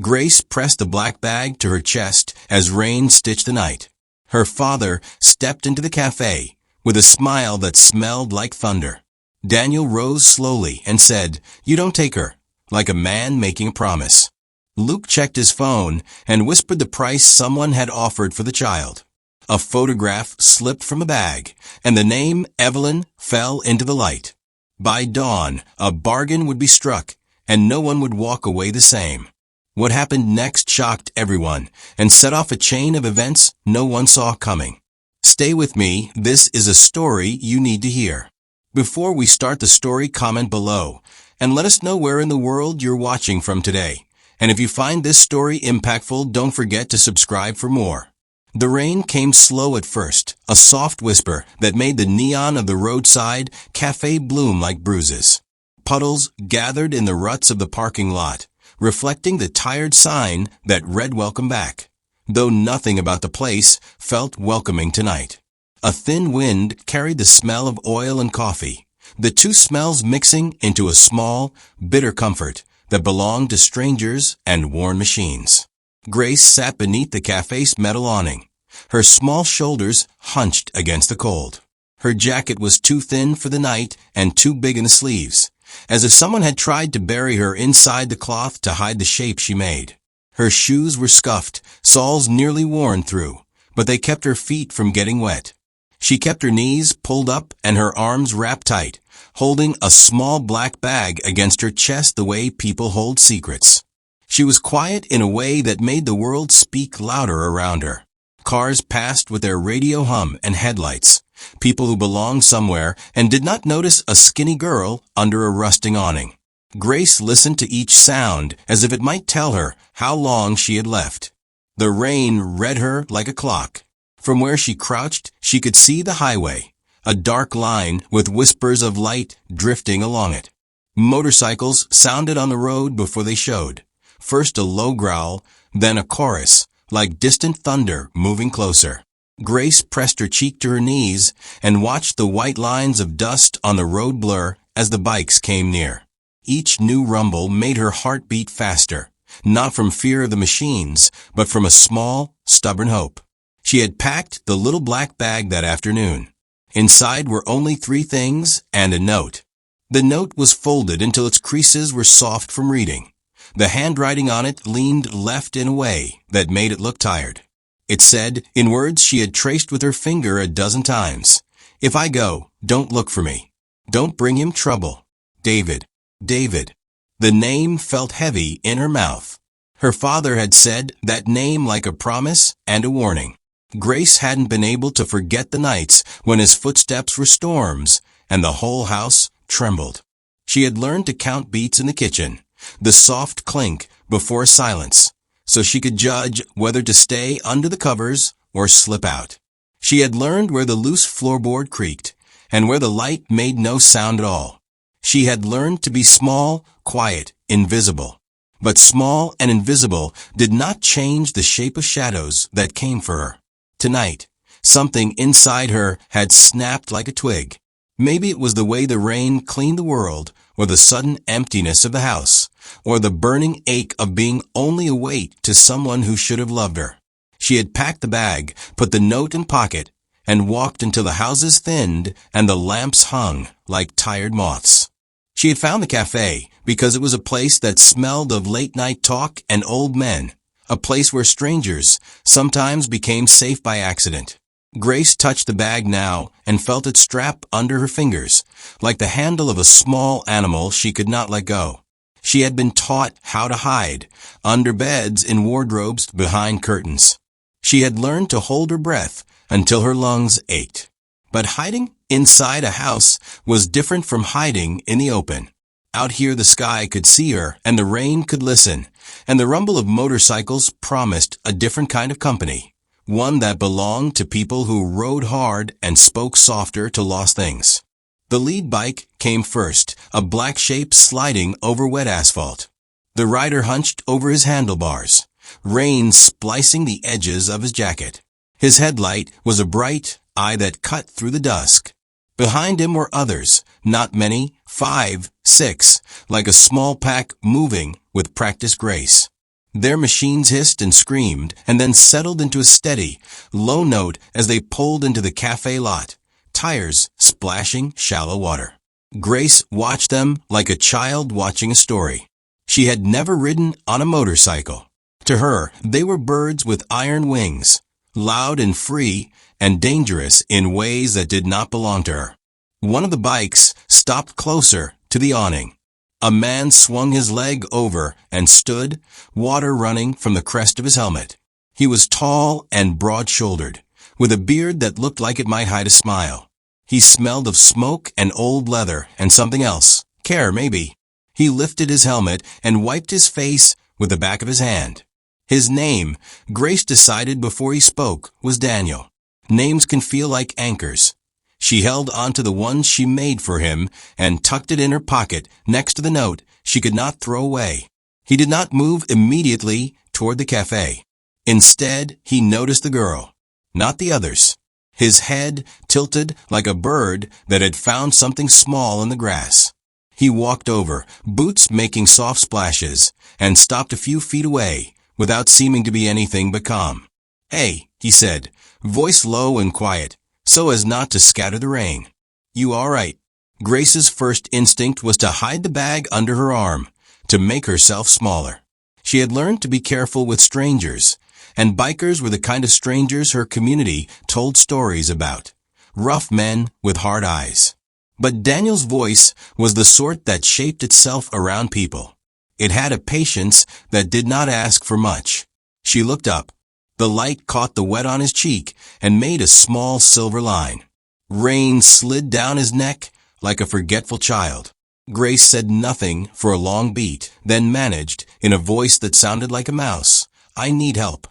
Grace pressed the black bag to her chest as rain stitched the night. Her father stepped into the cafe with a smile that smelled like thunder. Daniel rose slowly and said, "You don't take her," like a man making a promise. Luke checked his phone and whispered the price someone had offered for the child. A photograph slipped from a bag, and the name Evelyn fell into the light. By dawn, a bargain would be struck, and no one would walk away the same. What happened next shocked everyone and set off a chain of events no one saw coming. Stay with me, this is a story you need to hear. Before we start the story, comment below and let us know where in the world you're watching from today. And if you find this story impactful, don't forget to subscribe for more. The rain came slow at first, a soft whisper that made the neon of the roadside cafe bloom like bruises. Puddles gathered in the ruts of the parking lot, reflecting the tired sign that read "Welcome back," though nothing about the place felt welcoming tonight. A thin wind carried the smell of oil and coffee, the two smells mixing into a small, bitter comfort that belonged to strangers and worn machines. Grace sat beneath the cafe's metal awning, her small shoulders hunched against the cold. Her jacket was too thin for the night and too big in the sleeves, as if someone had tried to bury her inside the cloth to hide the shape she made. Her shoes were scuffed, soles nearly worn through, but they kept her feet from getting wet. She kept her knees pulled up and her arms wrapped tight, holding a small black bag against her chest the way people hold secrets. She was quiet in a way that made the world speak louder around her. Cars passed with their radio hum and headlights. People who belonged somewhere and did not notice a skinny girl under a rusting awning. Grace listened to each sound as if it might tell her how long she had left. The rain read her like a clock. From where she crouched, she could see the highway, a dark line with whispers of light drifting along it. Motorcycles sounded on the road before they showed. First a low growl, then a chorus, like distant thunder moving closer. Grace pressed her cheek to her knees and watched the white lines of dust on the road blur as the bikes came near. Each new rumble made her heart beat faster, not from fear of the machines, but from a small, stubborn hope. She had packed the little black bag that afternoon. Inside were only 3 things and a note. The note was folded until its creases were soft from reading. The handwriting on it leaned left in a way that made it look tired. It said, in words she had traced with her finger a dozen times, "If I go, don't look for me. Don't bring him trouble. David. David." The name felt heavy in her mouth. Her father had said that name like a promise and a warning. Grace hadn't been able to forget the nights when his footsteps were storms and the whole house trembled. She had learned to count beats in the kitchen, the soft clink before silence, so she could judge whether to stay under the covers or slip out. She had learned where the loose floorboard creaked and where the light made no sound at all. She had learned to be small, quiet, invisible. But small and invisible did not change the shape of shadows that came for her. Tonight, something inside her had snapped like a twig. Maybe it was the way the rain cleaned the world, or the sudden emptiness of the house, or the burning ache of being only a weight to someone who should have loved her. She had packed the bag, put the note in pocket, and walked until the houses thinned and the lamps hung like tired moths. She had found the cafe because it was a place that smelled of late-night talk and old men, a place where strangers sometimes became safe by accident. Grace touched the bag now and felt it strap under her fingers, like the handle of a small animal she could not let go. She had been taught how to hide, under beds, in wardrobes, behind curtains. She had learned to hold her breath until her lungs ached. But hiding inside a house was different from hiding in the open. Out here the sky could see her, and the rain could listen, and the rumble of motorcycles promised a different kind of company, one that belonged to people who rode hard and spoke softer to lost things. The lead bike came first, a black shape sliding over wet asphalt. The rider hunched over his handlebars, rain splicing the edges of his jacket. His headlight was a bright eye that cut through the dusk. Behind him were others, not many, 5, 6, like a small pack moving with practiced grace. Their machines hissed and screamed and then settled into a steady, low note as they pulled into the cafe lot, tires splashing shallow water. Grace watched them like a child watching a story. She had never ridden on a motorcycle. To her, they were birds with iron wings, loud and free and dangerous in ways that did not belong to her. One of the bikes stopped closer to the awning. A man swung his leg over and stood, water running from the crest of his helmet. He was tall and broad-shouldered, with a beard that looked like it might hide a smile. He smelled of smoke and old leather and something else, care maybe. He lifted his helmet and wiped his face with the back of his hand. His name, Grace decided before he spoke, was Daniel. Names can feel like anchors. She held onto the one she made for him and tucked it in her pocket next to the note she could not throw away. He did not move immediately toward the cafe. Instead, he noticed the girl, not the others. His head tilted like a bird that had found something small in the grass. He walked over, boots making soft splashes, and stopped a few feet away without seeming to be anything but calm. "Hey," he said, voice low and quiet, so as not to scatter the rain. "You all right?" Grace's first instinct was to hide the bag under her arm, to make herself smaller. She had learned to be careful with strangers, and bikers were the kind of strangers her community told stories about. Rough men with hard eyes. But Daniel's voice was the sort that shaped itself around people. It had a patience that did not ask for much. She looked up. The light caught the wet on his cheek and made a small silver line. Rain slid down his neck like a forgetful child. Grace said nothing for a long beat, then managed, in a voice that sounded like a mouse, "I need help."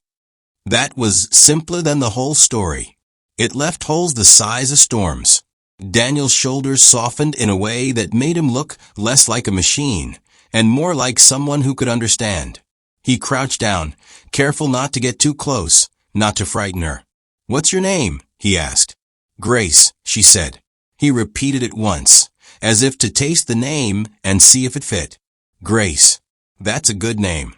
That was simpler than the whole story. It left holes the size of storms. Daniel's shoulders softened in a way that made him look less like a machine and more like someone who could understand. He crouched down, careful not to get too close, not to frighten her. "What's your name?" he asked. "Grace," she said. He repeated it once, as if to taste the name and see if it fit. "Grace. That's a good name."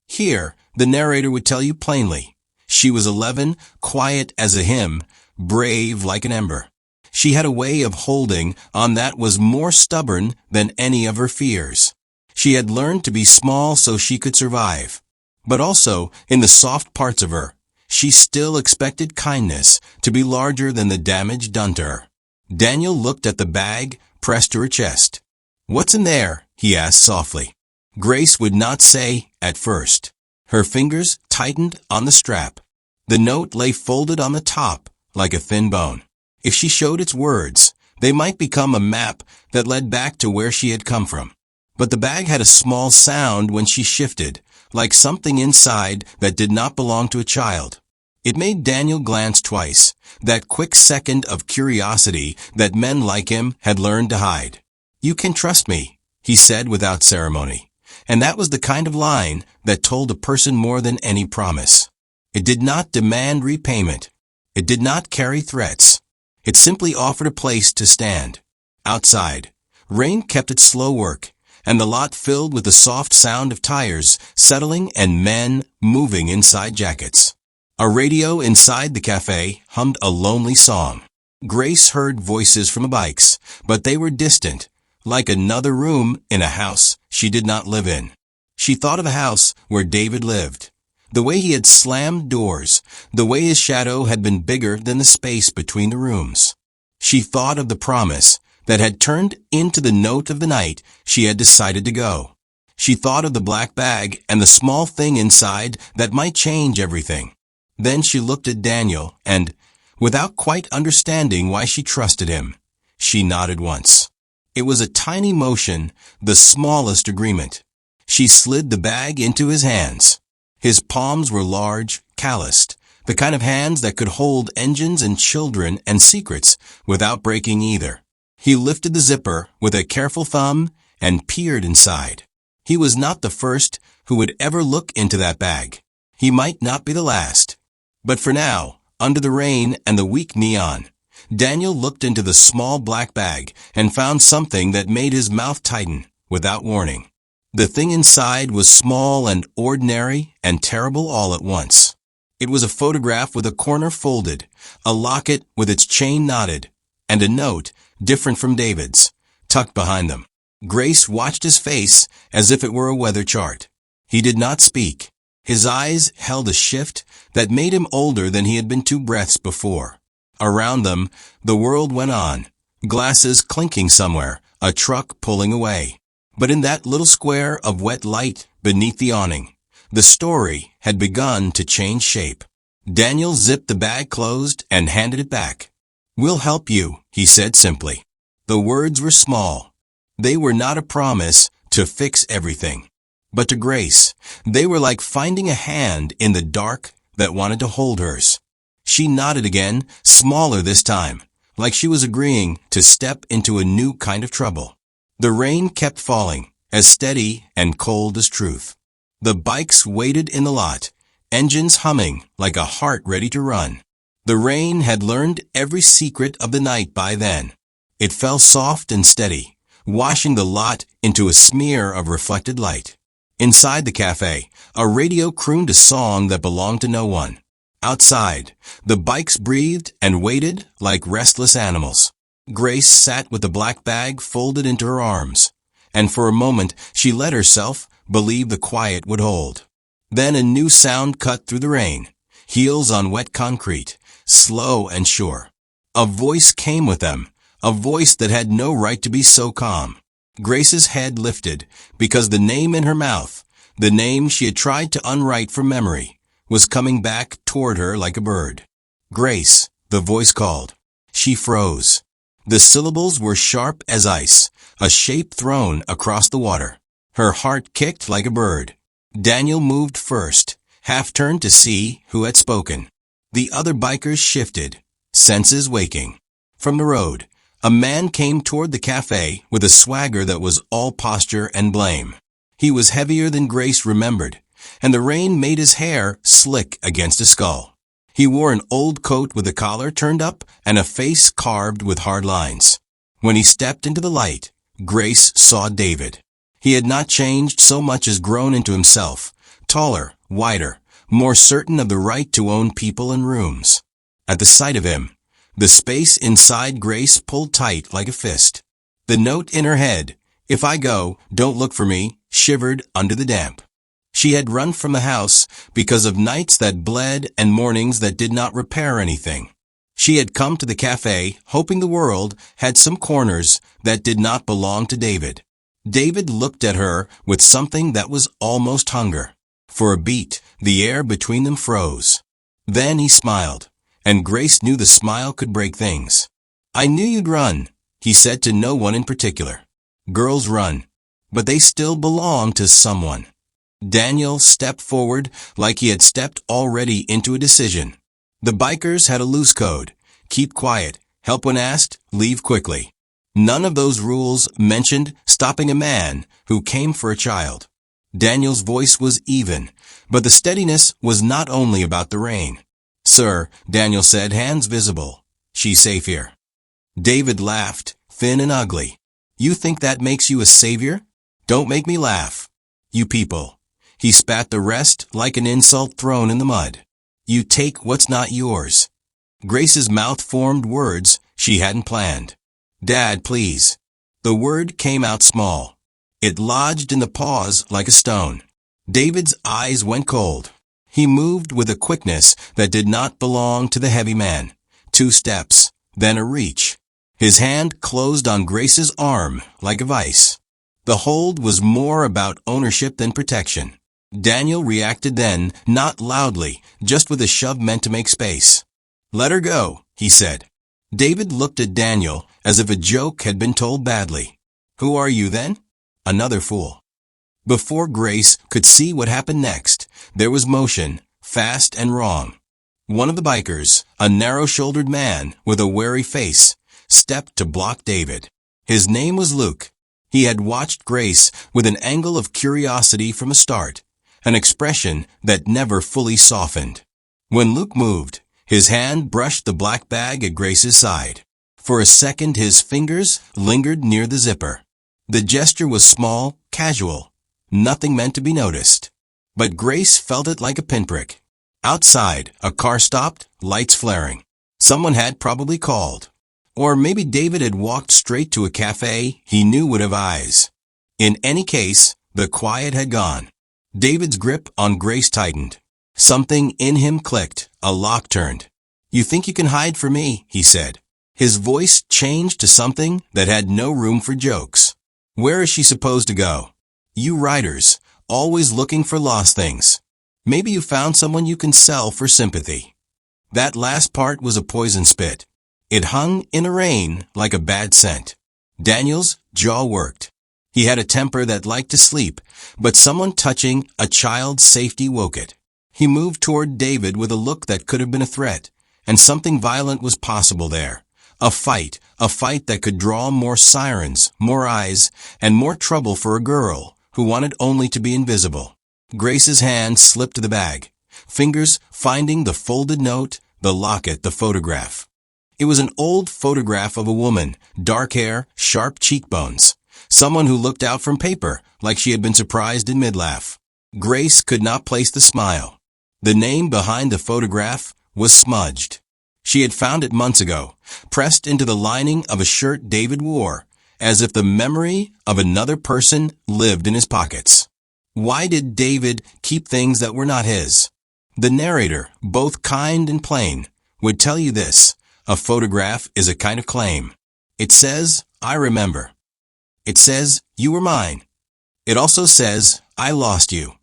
Here, the narrator would tell you plainly. She was 11, quiet as a hymn, brave like an ember. She had a way of holding on that was more stubborn than any of her fears. She had learned to be small so she could survive. But also, in the soft parts of her, she still expected kindness to be larger than the damage done to her. Daniel looked at the bag pressed to her chest. "What's in there?" he asked softly. Grace would not say at first. Her fingers tightened on the strap. The note lay folded on the top like a thin bone. If she showed its words, they might become a map that led back to where she had come from. But the bag had a small sound when she shifted, like something inside that did not belong to a child. It made Daniel glance twice, that quick second of curiosity that men like him had learned to hide. "You can trust me," he said without ceremony. And that was the kind of line that told a person more than any promise. It did not demand repayment. It did not carry threats. It simply offered a place to stand. Outside, rain kept its slow work, and the lot filled with the soft sound of tires settling and men moving inside jackets. A radio inside the cafe hummed a lonely song. Grace heard voices from the bikes, but they were distant, like another room in a house she did not live in. She thought of a house where David lived. The way he had slammed doors, the way his shadow had been bigger than the space between the rooms. She thought of the promise that had turned into the note of the night she had decided to go. She thought of the black bag and the small thing inside that might change everything. Then she looked at Daniel and, without quite understanding why she trusted him, she nodded once. It was a tiny motion, the smallest agreement. She slid the bag into his hands. His palms were large, calloused, the kind of hands that could hold engines and children and secrets without breaking either. He lifted the zipper with a careful thumb and peered inside. He was not the first who would ever look into that bag. He might not be the last. But for now, under the rain and the weak neon, Daniel looked into the small black bag and found something that made his mouth tighten without warning. The thing inside was small and ordinary and terrible all at once. It was a photograph with a corner folded, a locket with its chain knotted, and a note, different from David's, tucked behind them. Grace watched his face as if it were a weather chart. He did not speak. His eyes held a shift that made him older than he had been 2 breaths before. Around them, the world went on, glasses clinking somewhere, a truck pulling away. But in that little square of wet light beneath the awning, the story had begun to change shape. Daniel zipped the bag closed and handed it back. "We'll help you," he said simply. The words were small. They were not a promise to fix everything. But to Grace, they were like finding a hand in the dark that wanted to hold hers. She nodded again, smaller this time, like she was agreeing to step into a new kind of trouble. The rain kept falling, as steady and cold as truth. The bikes waited in the lot, engines humming like a heart ready to run. The rain had learned every secret of the night by then. It fell soft and steady, washing the lot into a smear of reflected light. Inside the cafe, a radio crooned a song that belonged to no one. Outside, the bikes breathed and waited like restless animals. Grace sat with the black bag folded into her arms, and for a moment she let herself believe the quiet would hold. Then a new sound cut through the rain, heels on wet concrete, slow and sure. A voice came with them, a voice that had no right to be so calm. Grace's head lifted, because the name in her mouth, the name she had tried to unwrite from memory, was coming back toward her like a bird. "Grace," the voice called. She froze. The syllables were sharp as ice, a shape thrown across the water. Her heart kicked like a bird. Daniel moved first, half-turned to see who had spoken. The other bikers shifted, senses waking. From the road, a man came toward the cafe with a swagger that was all posture and blame. He was heavier than Grace remembered, and the rain made his hair slick against his skull. He wore an old coat with the collar turned up and a face carved with hard lines. When he stepped into the light, Grace saw David. He had not changed so much as grown into himself, taller, wider, more certain of the right to own people and rooms. At the sight of him, the space inside Grace pulled tight like a fist. The note in her head, "If I go, don't look for me," shivered under the damp. She had run from the house because of nights that bled and mornings that did not repair anything. She had come to the cafe hoping the world had some corners that did not belong to David. David looked at her with something that was almost hunger. For a beat, the air between them froze. Then he smiled, and Grace knew the smile could break things. "I knew you'd run," he said to no one in particular. Girls run, but they still belong to someone. Daniel stepped forward like he had stepped already into a decision. The bikers had a loose code: keep quiet, help when asked, leave quickly. None of those rules mentioned stopping a man who came for a child. Daniel's voice was even, but the steadiness was not only about the rain. "Sir," Daniel said, hands visible, "she's safe here." David laughed, thin and ugly. "You think that makes you a savior? Don't make me laugh. You people." He spat the rest like an insult thrown in the mud. "You take what's not yours." Grace's mouth formed words she hadn't planned. "Dad, please." The word came out small. It lodged in the pause like a stone. David's eyes went cold. He moved with a quickness that did not belong to the heavy man. 2 steps, then a reach. His hand closed on Grace's arm like a vice. The hold was more about ownership than protection. Daniel reacted then, not loudly, just with a shove meant to make space. "Let her go," he said. David looked at Daniel as if a joke had been told badly. "Who are you then?" "Another fool." Before Grace could see what happened next, there was motion, fast and wrong. One of the bikers, a narrow-shouldered man with a wary face, stepped to block David. His name was Luke. He had watched Grace with an angle of curiosity from the start, an expression that never fully softened. When Luke moved, his hand brushed the black bag at Grace's side. For a second his fingers lingered near the zipper. The gesture was small, casual. nothing meant to be noticed. But Grace felt it like a pinprick. Outside, a car stopped, lights flaring. Someone had probably called. Or maybe David had walked straight to a cafe he knew would have eyes. In any case, the quiet had gone. David's grip on Grace tightened. Something in him clicked, a lock turned. "You think you can hide from me?" he said. His voice changed to something that had no room for jokes. "Where is she supposed to go? You writers, always looking for lost things. Maybe you found someone you can sell for sympathy." That last part was a poison spit. It hung in a rain like a bad scent. Daniel's jaw worked. He had a temper that liked to sleep, but someone touching a child's safety woke it. He moved toward David with a look that could have been a threat, and something violent was possible there. A fight that could draw more sirens, more eyes, and more trouble for a girl who wanted only to be invisible. Grace's hand slipped to the bag, fingers finding the folded note, the locket, the photograph. It was an old photograph of a woman, dark hair, sharp cheekbones. Someone who looked out from paper, like she had been surprised in mid-laugh. Grace could not place the smile. The name behind the photograph was smudged. She had found it months ago, pressed into the lining of a shirt David wore, as if the memory of another person lived in his pockets. Why did David keep things that were not his? The narrator, both kind and plain, would tell you this: a photograph is a kind of claim. It says, "I remember." It says, "You were mine." It also says, "I lost you."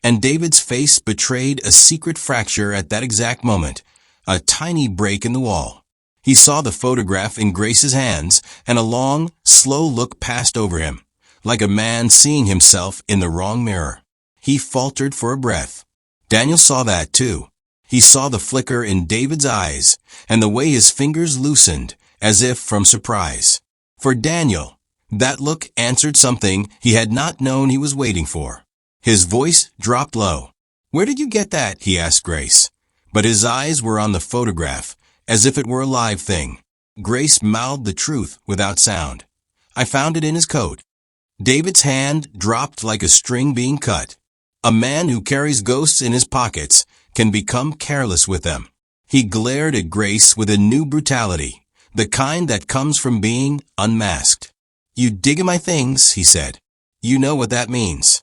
And David's face betrayed a secret fracture at that exact moment, a tiny break in the wall. He saw the photograph in Grace's hands, and a long, slow look passed over him, like a man seeing himself in the wrong mirror. He faltered for a breath. Daniel saw that too. He saw the flicker in David's eyes, and the way his fingers loosened, as if from surprise. For Daniel, that look answered something he had not known he was waiting for. His voice dropped low. "Where did you get that?" he asked Grace. But his eyes were on the photograph, as if it were a live thing. Grace mouthed the truth without sound. "I found it in his coat." David's hand dropped like a string being cut. A man who carries ghosts in his pockets can become careless with them. He glared at Grace with a new brutality, the kind that comes from being unmasked. "You dig in my things," he said. "You know what that means."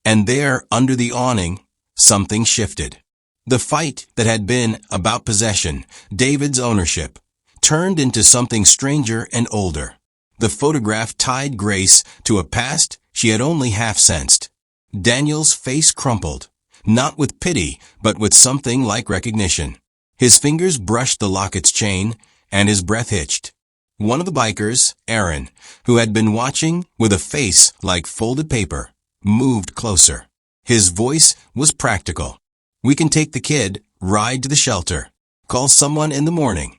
And there, under the awning, something shifted. The fight that had been about possession, David's ownership, turned into something stranger and older. The photograph tied Grace to a past she had only half sensed. Daniel's face crumpled, not with pity, but with something like recognition. His fingers brushed the locket's chain, and his breath hitched. One of the bikers, Aaron, who had been watching with a face like folded paper, moved closer. His voice was practical. "We can take the kid, ride to the shelter, call someone in the morning."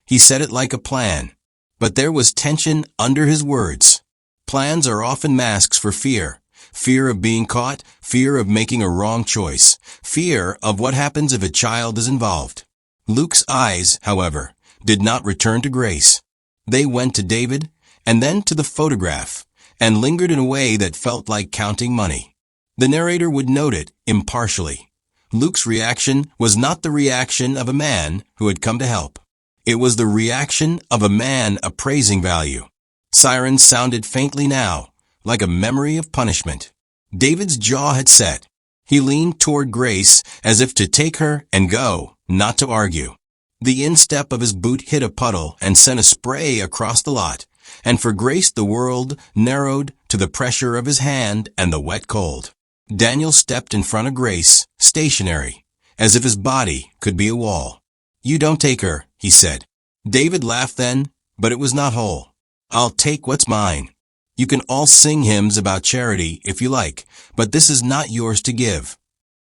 He said it like a plan, but there was tension under his words. Plans are often masks for fear. Fear of being caught, fear of making a wrong choice, fear of what happens if a child is involved. Luke's eyes, however, did not return to Grace. They went to David, and then to the photograph, and lingered in a way that felt like counting money. The narrator would note it impartially. Luke's reaction was not the reaction of a man who had come to help. It was the reaction of a man appraising value. Sirens sounded faintly now, like a memory of punishment. David's jaw had set. He leaned toward Grace as if to take her and go, not to argue. The instep of his boot hit a puddle and sent a spray across the lot, and for Grace the world narrowed to the pressure of his hand and the wet cold. Daniel stepped in front of Grace, stationary, as if his body could be a wall. "You don't take her," he said. David laughed then, but it was not whole. "I'll take what's mine. You can all sing hymns about charity if you like, but this is not yours to give."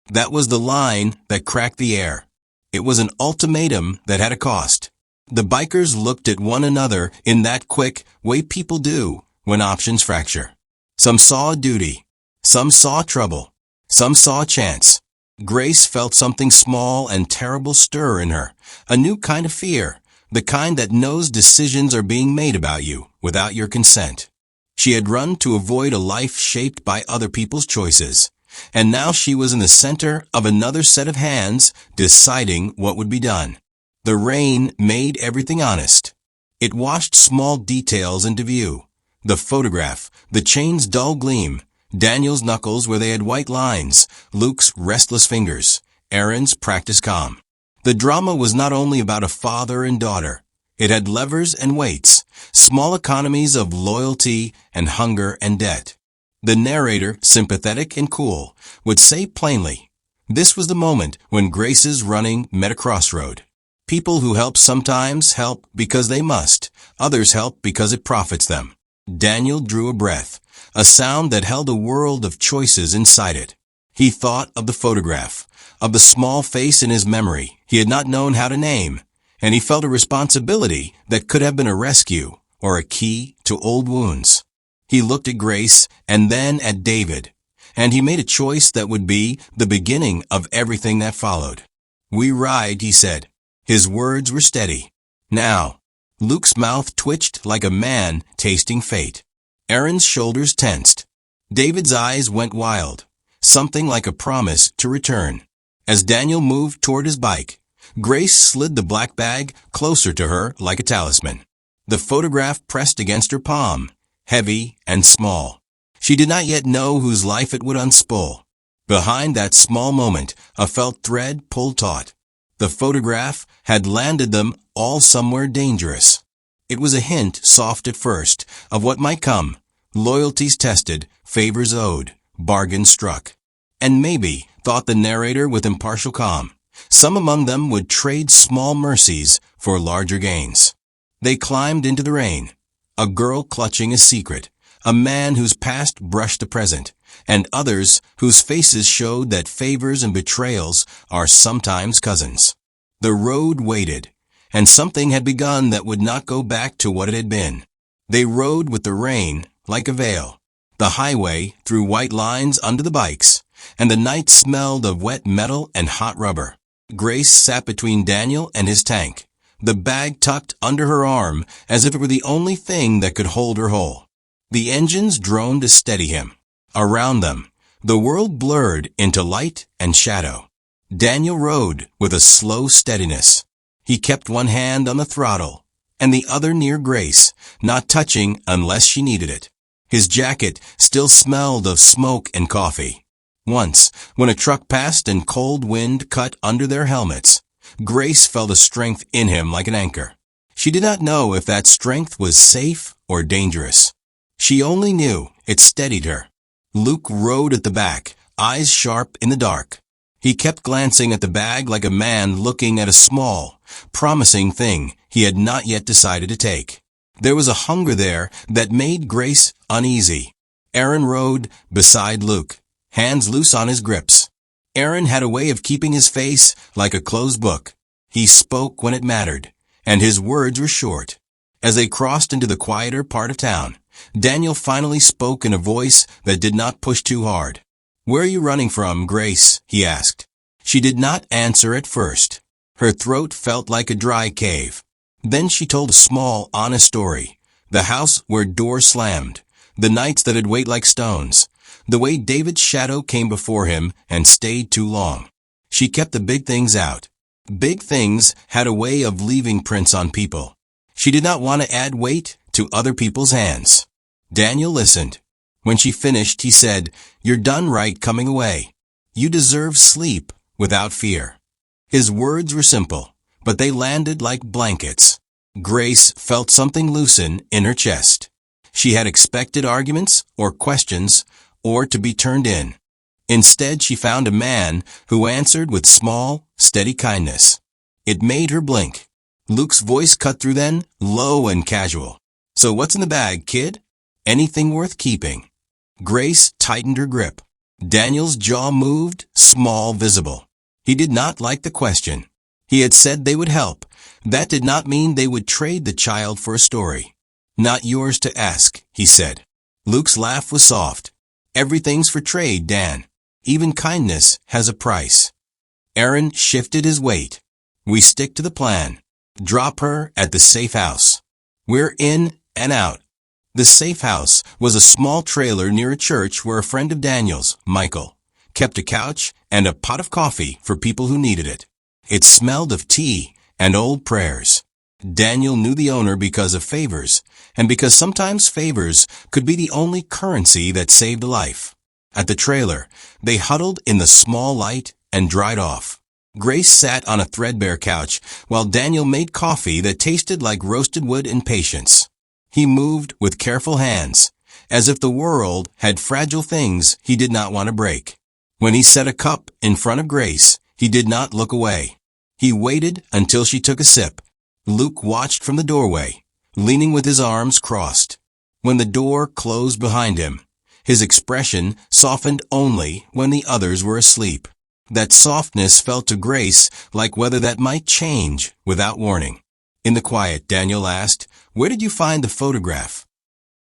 That was the line that cracked the air. It was an ultimatum that had a cost. The bikers looked at one another in that quick way people do when options fracture. Some saw a duty. Some saw trouble. Some saw a chance. Grace felt something small and terrible stir in her, a new kind of fear, the kind that knows decisions are being made about you without your consent. She had run to avoid a life shaped by other people's choices. And now she was in the center of another set of hands deciding what would be done. The rain made everything honest. It washed small details into view. The photograph, the chain's dull gleam, Daniel's knuckles where they had white lines, Luke's restless fingers, Aaron's practiced calm. The drama was not only about a father and daughter. It had levers and weights, small economies of loyalty and hunger and debt. The narrator, sympathetic and cool, would say plainly, this was the moment when Grace's running met a crossroad. People who help sometimes help because they must. Others help because it profits them. Daniel drew a breath, a sound that held a world of choices inside it. He thought of the photograph, of the small face in his memory he had not known how to name, and he felt a responsibility that could have been a rescue or a key to old wounds. He looked at Grace and then at David, and he made a choice that would be the beginning of everything that followed. We ride, he said. His words were steady. Now, Luke's mouth twitched like a man tasting fate. Aaron's shoulders tensed. David's eyes went wild, something like a promise to return. As Daniel moved toward his bike, Grace slid the black bag closer to her like a talisman. The photograph pressed against her palm, heavy and small. She did not yet know whose life it would unspool. Behind that small moment, a felt thread pulled taut. The photograph had landed them all somewhere dangerous. It was a hint, soft at first, of what might come. Loyalties tested, favors owed, bargains struck. And maybe, thought the narrator with impartial calm, some among them would trade small mercies for larger gains. They climbed into the rain. A girl clutching a secret, a man whose past brushed the present, and others whose faces showed that favors and betrayals are sometimes cousins. The road waited, and something had begun that would not go back to what it had been. They rode with the rain like a veil. The highway threw white lines under the bikes, and the night smelled of wet metal and hot rubber. Grace sat between Daniel and his tank, the bag tucked under her arm as if it were the only thing that could hold her whole. The engines droned to steady him. Around them, the world blurred into light and shadow. Daniel rode with a slow steadiness. He kept one hand on the throttle and the other near Grace, not touching unless she needed it. His jacket still smelled of smoke and coffee. Once, when a truck passed and cold wind cut under their helmets, Grace felt a strength in him like an anchor. She did not know if that strength was safe or dangerous. She only knew it steadied her. Luke rode at the back, eyes sharp in the dark. He kept glancing at the bag like a man looking at a small, promising thing he had not yet decided to take. There was a hunger there that made Grace uneasy. Aaron rode beside Luke, hands loose on his grips. Aaron had a way of keeping his face like a closed book. He spoke when it mattered, and his words were short. As they crossed into the quieter part of town, Daniel finally spoke in a voice that did not push too hard. "Where are you running from, Grace?" he asked. She did not answer at first. Her throat felt like a dry cave. Then she told a small, honest story. The house where doors slammed, the nights that had weighed like stones, the way David's shadow came before him and stayed too long. She kept the big things out. Big things had a way of leaving prints on people. She did not want to add weight to other people's hands. Daniel listened. When she finished, he said, "You're done right coming away. You deserve sleep without fear." His words were simple, but they landed like blankets. Grace felt something loosen in her chest. She had expected arguments or questions or to be turned in. Instead, she found a man who answered with small, steady kindness. It made her blink. Luke's voice cut through then, low and casual. "So what's in the bag, kid? Anything worth keeping?" Grace tightened her grip. Daniel's jaw moved, small, visible. He did not like the question. He had said they would help. That did not mean they would trade the child for a story. "Not yours to ask," he said. Luke's laugh was soft. "Everything's for trade, Dan. Even kindness has a price." Aaron shifted his weight. "We stick to the plan. Drop her at the safe house. We're in and out." The safe house was a small trailer near a church where a friend of Daniel's, Michael, kept a couch and a pot of coffee for people who needed it. It smelled of tea and old prayers. Daniel knew the owner because of favors, and because sometimes favors could be the only currency that saved a life. At the trailer, they huddled in the small light and dried off. Grace sat on a threadbare couch while Daniel made coffee that tasted like roasted wood and patience. He moved with careful hands, as if the world had fragile things he did not want to break. When he set a cup in front of Grace, he did not look away. He waited until she took a sip. Luke watched from the doorway, leaning with his arms crossed. When the door closed behind him, his expression softened only when the others were asleep. That softness felt to Grace like weather that might change without warning. In the quiet, Daniel asked, "Where did you find the photograph?"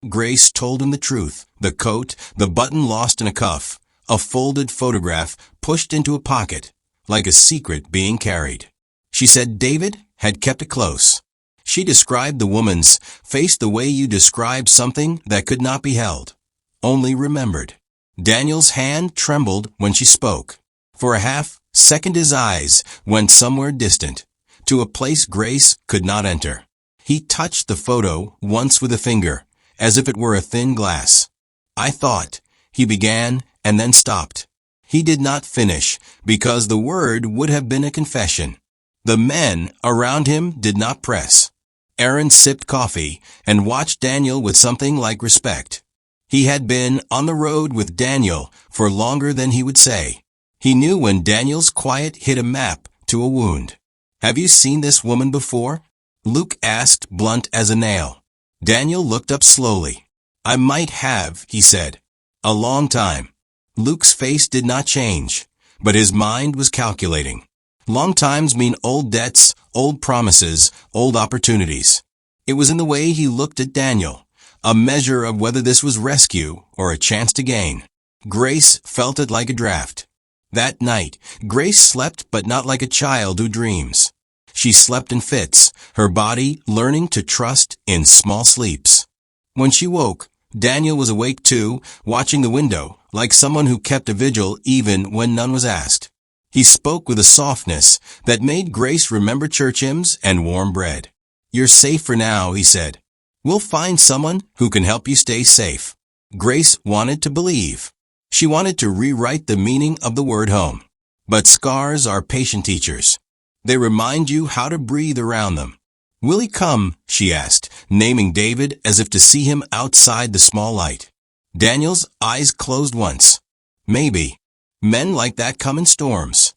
Grace told him the truth. The coat, the button lost in a cuff, a folded photograph pushed into a pocket, like a secret being carried. She said David had kept it close. She described the woman's face the way you describe something that could not be held, only remembered. Daniel's hand trembled when she spoke. For a half-second his eyes went somewhere distant, to a place Grace could not enter. He touched the photo once with a finger, as if it were a thin glass. "I thought," he began, and then stopped. He did not finish, because the word would have been a confession. The men around him did not press. Aaron sipped coffee and watched Daniel with something like respect. He had been on the road with Daniel for longer than he would say. He knew when Daniel's quiet hit a map to a wound. "Have you seen this woman before?" Luke asked, blunt as a nail. Daniel looked up slowly. "I might have," he said. "A long time." Luke's face did not change, but his mind was calculating. Long times mean old debts, old promises, old opportunities. It was in the way he looked at Daniel, a measure of whether this was rescue or a chance to gain. Grace felt it like a draft. That night, Grace slept but not like a child who dreams. She slept in fits, her body learning to trust in small sleeps. When she woke, Daniel was awake too, watching the window, like someone who kept a vigil even when none was asked. He spoke with a softness that made Grace remember church hymns and warm bread. "You're safe for now," he said. "We'll find someone who can help you stay safe." Grace wanted to believe. She wanted to rewrite the meaning of the word home. But scars are patient teachers. They remind you how to breathe around them. "Will he come?" she asked, naming David as if to see him outside the small light. Daniel's eyes closed once. "Maybe. Men like that come in storms."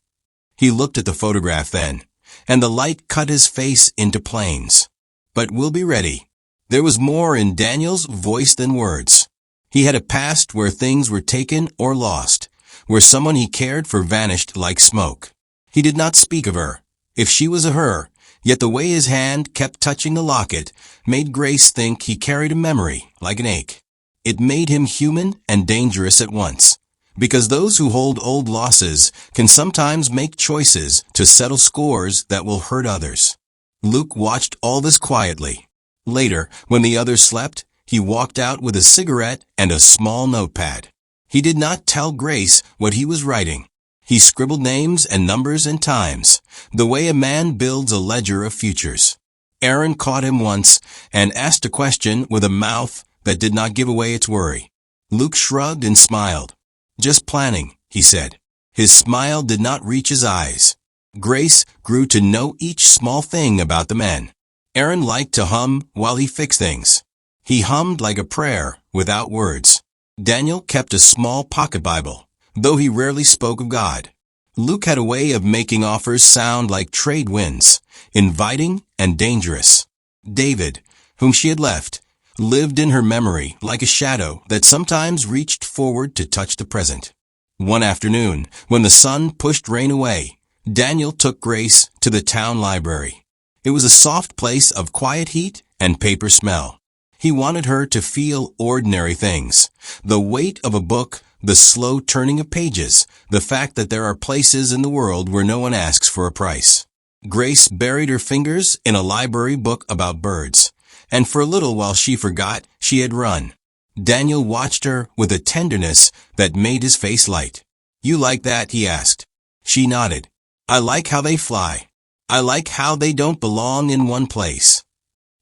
He looked at the photograph then, and the light cut his face into planes. "But we'll be ready." There was more in Daniel's voice than words. He had a past where things were taken or lost, where someone he cared for vanished like smoke. He did not speak of her, if she was a her, yet the way his hand kept touching the locket made Grace think he carried a memory like an ache. It made him human and dangerous at once. Because those who hold old losses can sometimes make choices to settle scores that will hurt others. Luke watched all this quietly. Later, when the others slept, he walked out with a cigarette and a small notepad. He did not tell Grace what he was writing. He scribbled names and numbers and times, the way a man builds a ledger of futures. Aaron caught him once and asked a question with a mouth that did not give away its worry. Luke shrugged and smiled. "Just planning," he said. His smile did not reach his eyes. Grace grew to know each small thing about the men. Aaron liked to hum while he fixed things. He hummed like a prayer without words. Daniel kept a small pocket Bible, though he rarely spoke of God. Luke had a way of making offers sound like trade winds, inviting and dangerous. David, whom she had left, lived in her memory like a shadow that sometimes reached forward to touch the present. One afternoon, when the sun pushed rain away, Daniel took Grace to the town library. It was a soft place of quiet heat and paper smell. He wanted her to feel ordinary things, the weight of a book, the slow turning of pages, the fact that there are places in the world where no one asks for a price. Grace buried her fingers in a library book about birds, and for a little while she forgot she had run. Daniel watched her with a tenderness that made his face light. "You like that?" he asked. She nodded. "I like how they fly. I like how they don't belong in one place."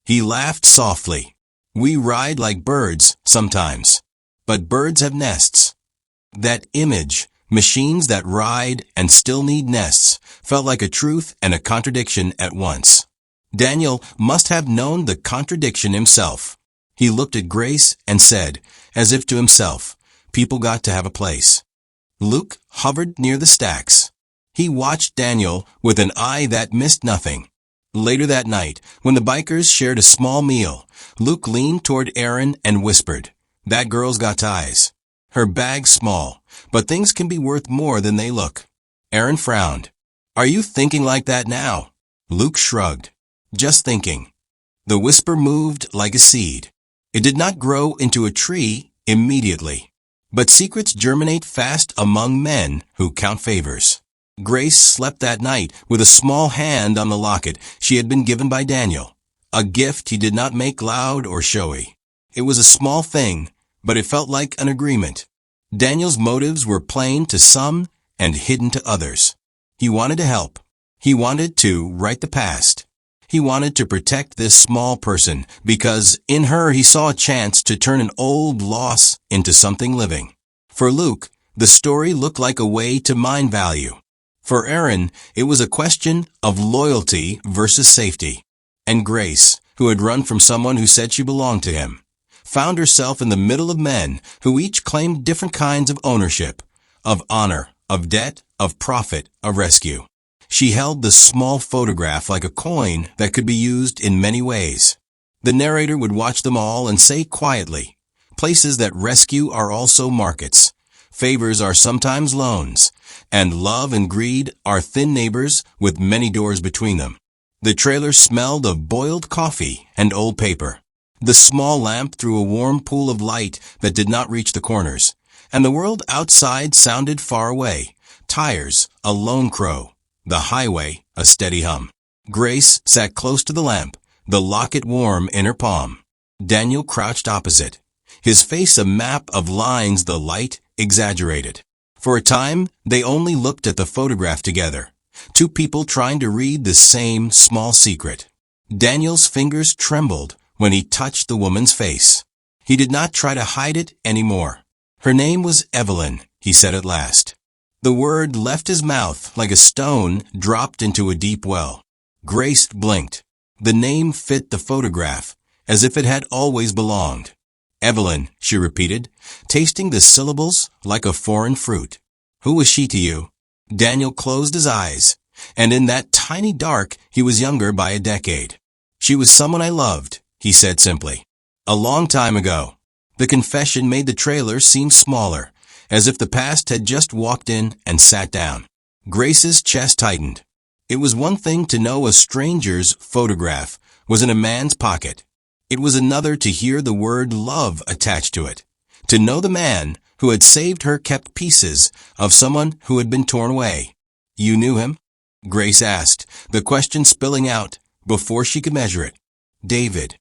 He laughed softly. "We ride like birds sometimes, but birds have nests." That image, machines that ride and still need nests, felt like a truth and a contradiction at once. Daniel must have known the contradiction himself. He looked at Grace and said, as if to himself, "People got to have a place." Luke hovered near the stacks. He watched Daniel with an eye that missed nothing. Later that night, when the bikers shared a small meal, Luke leaned toward Erin and whispered, "That girl's got eyes. Her bag's small, but things can be worth more than they look." Erin frowned. "Are you thinking like that now?" Luke shrugged. "Just thinking." The whisper moved like a seed. It did not grow into a tree immediately, but secrets germinate fast among men who count favors. Grace slept that night with a small hand on the locket she had been given by Daniel, a gift he did not make loud or showy. It was a small thing, but it felt like an agreement. Daniel's motives were plain to some and hidden to others. He wanted to help. He wanted to right the past. He wanted to protect this small person because in her he saw a chance to turn an old loss into something living. For Luke, the story looked like a way to mine value. For Erin, it was a question of loyalty versus safety. And Grace, who had run from someone who said she belonged to him, found herself in the middle of men who each claimed different kinds of ownership, of honor, of debt, of profit, of rescue. She held the small photograph like a coin that could be used in many ways. The narrator would watch them all and say quietly, "Places that rescue are also markets. Favors are sometimes loans, and love and greed are thin neighbors with many doors between them." The trailer smelled of boiled coffee and old paper. The small lamp threw a warm pool of light that did not reach the corners, and the world outside sounded far away. Tires, a lone crow. The highway, a steady hum. Grace sat close to the lamp, the locket warm in her palm. Daniel crouched opposite, his face a map of lines the light exaggerated. For a time, they only looked at the photograph together, two people trying to read the same small secret. Daniel's fingers trembled when he touched the woman's face. He did not try to hide it anymore. "Her name was Evelyn," he said at last. The word left his mouth like a stone dropped into a deep well. Grace blinked. The name fit the photograph, as if it had always belonged. "Evelyn," she repeated, tasting the syllables like a foreign fruit. "Who was she to you?" Daniel closed his eyes, and in that tiny dark he was younger by a decade. "She was someone I loved," he said simply. "A long time ago." The confession made the trailer seem smaller, as if the past had just walked in and sat down. Grace's chest tightened. It was one thing to know a stranger's photograph was in a man's pocket. It was another to hear the word love attached to it. To know the man who had saved her kept pieces of someone who had been torn away. "You knew him?" Grace asked, the question spilling out before she could measure it. "David."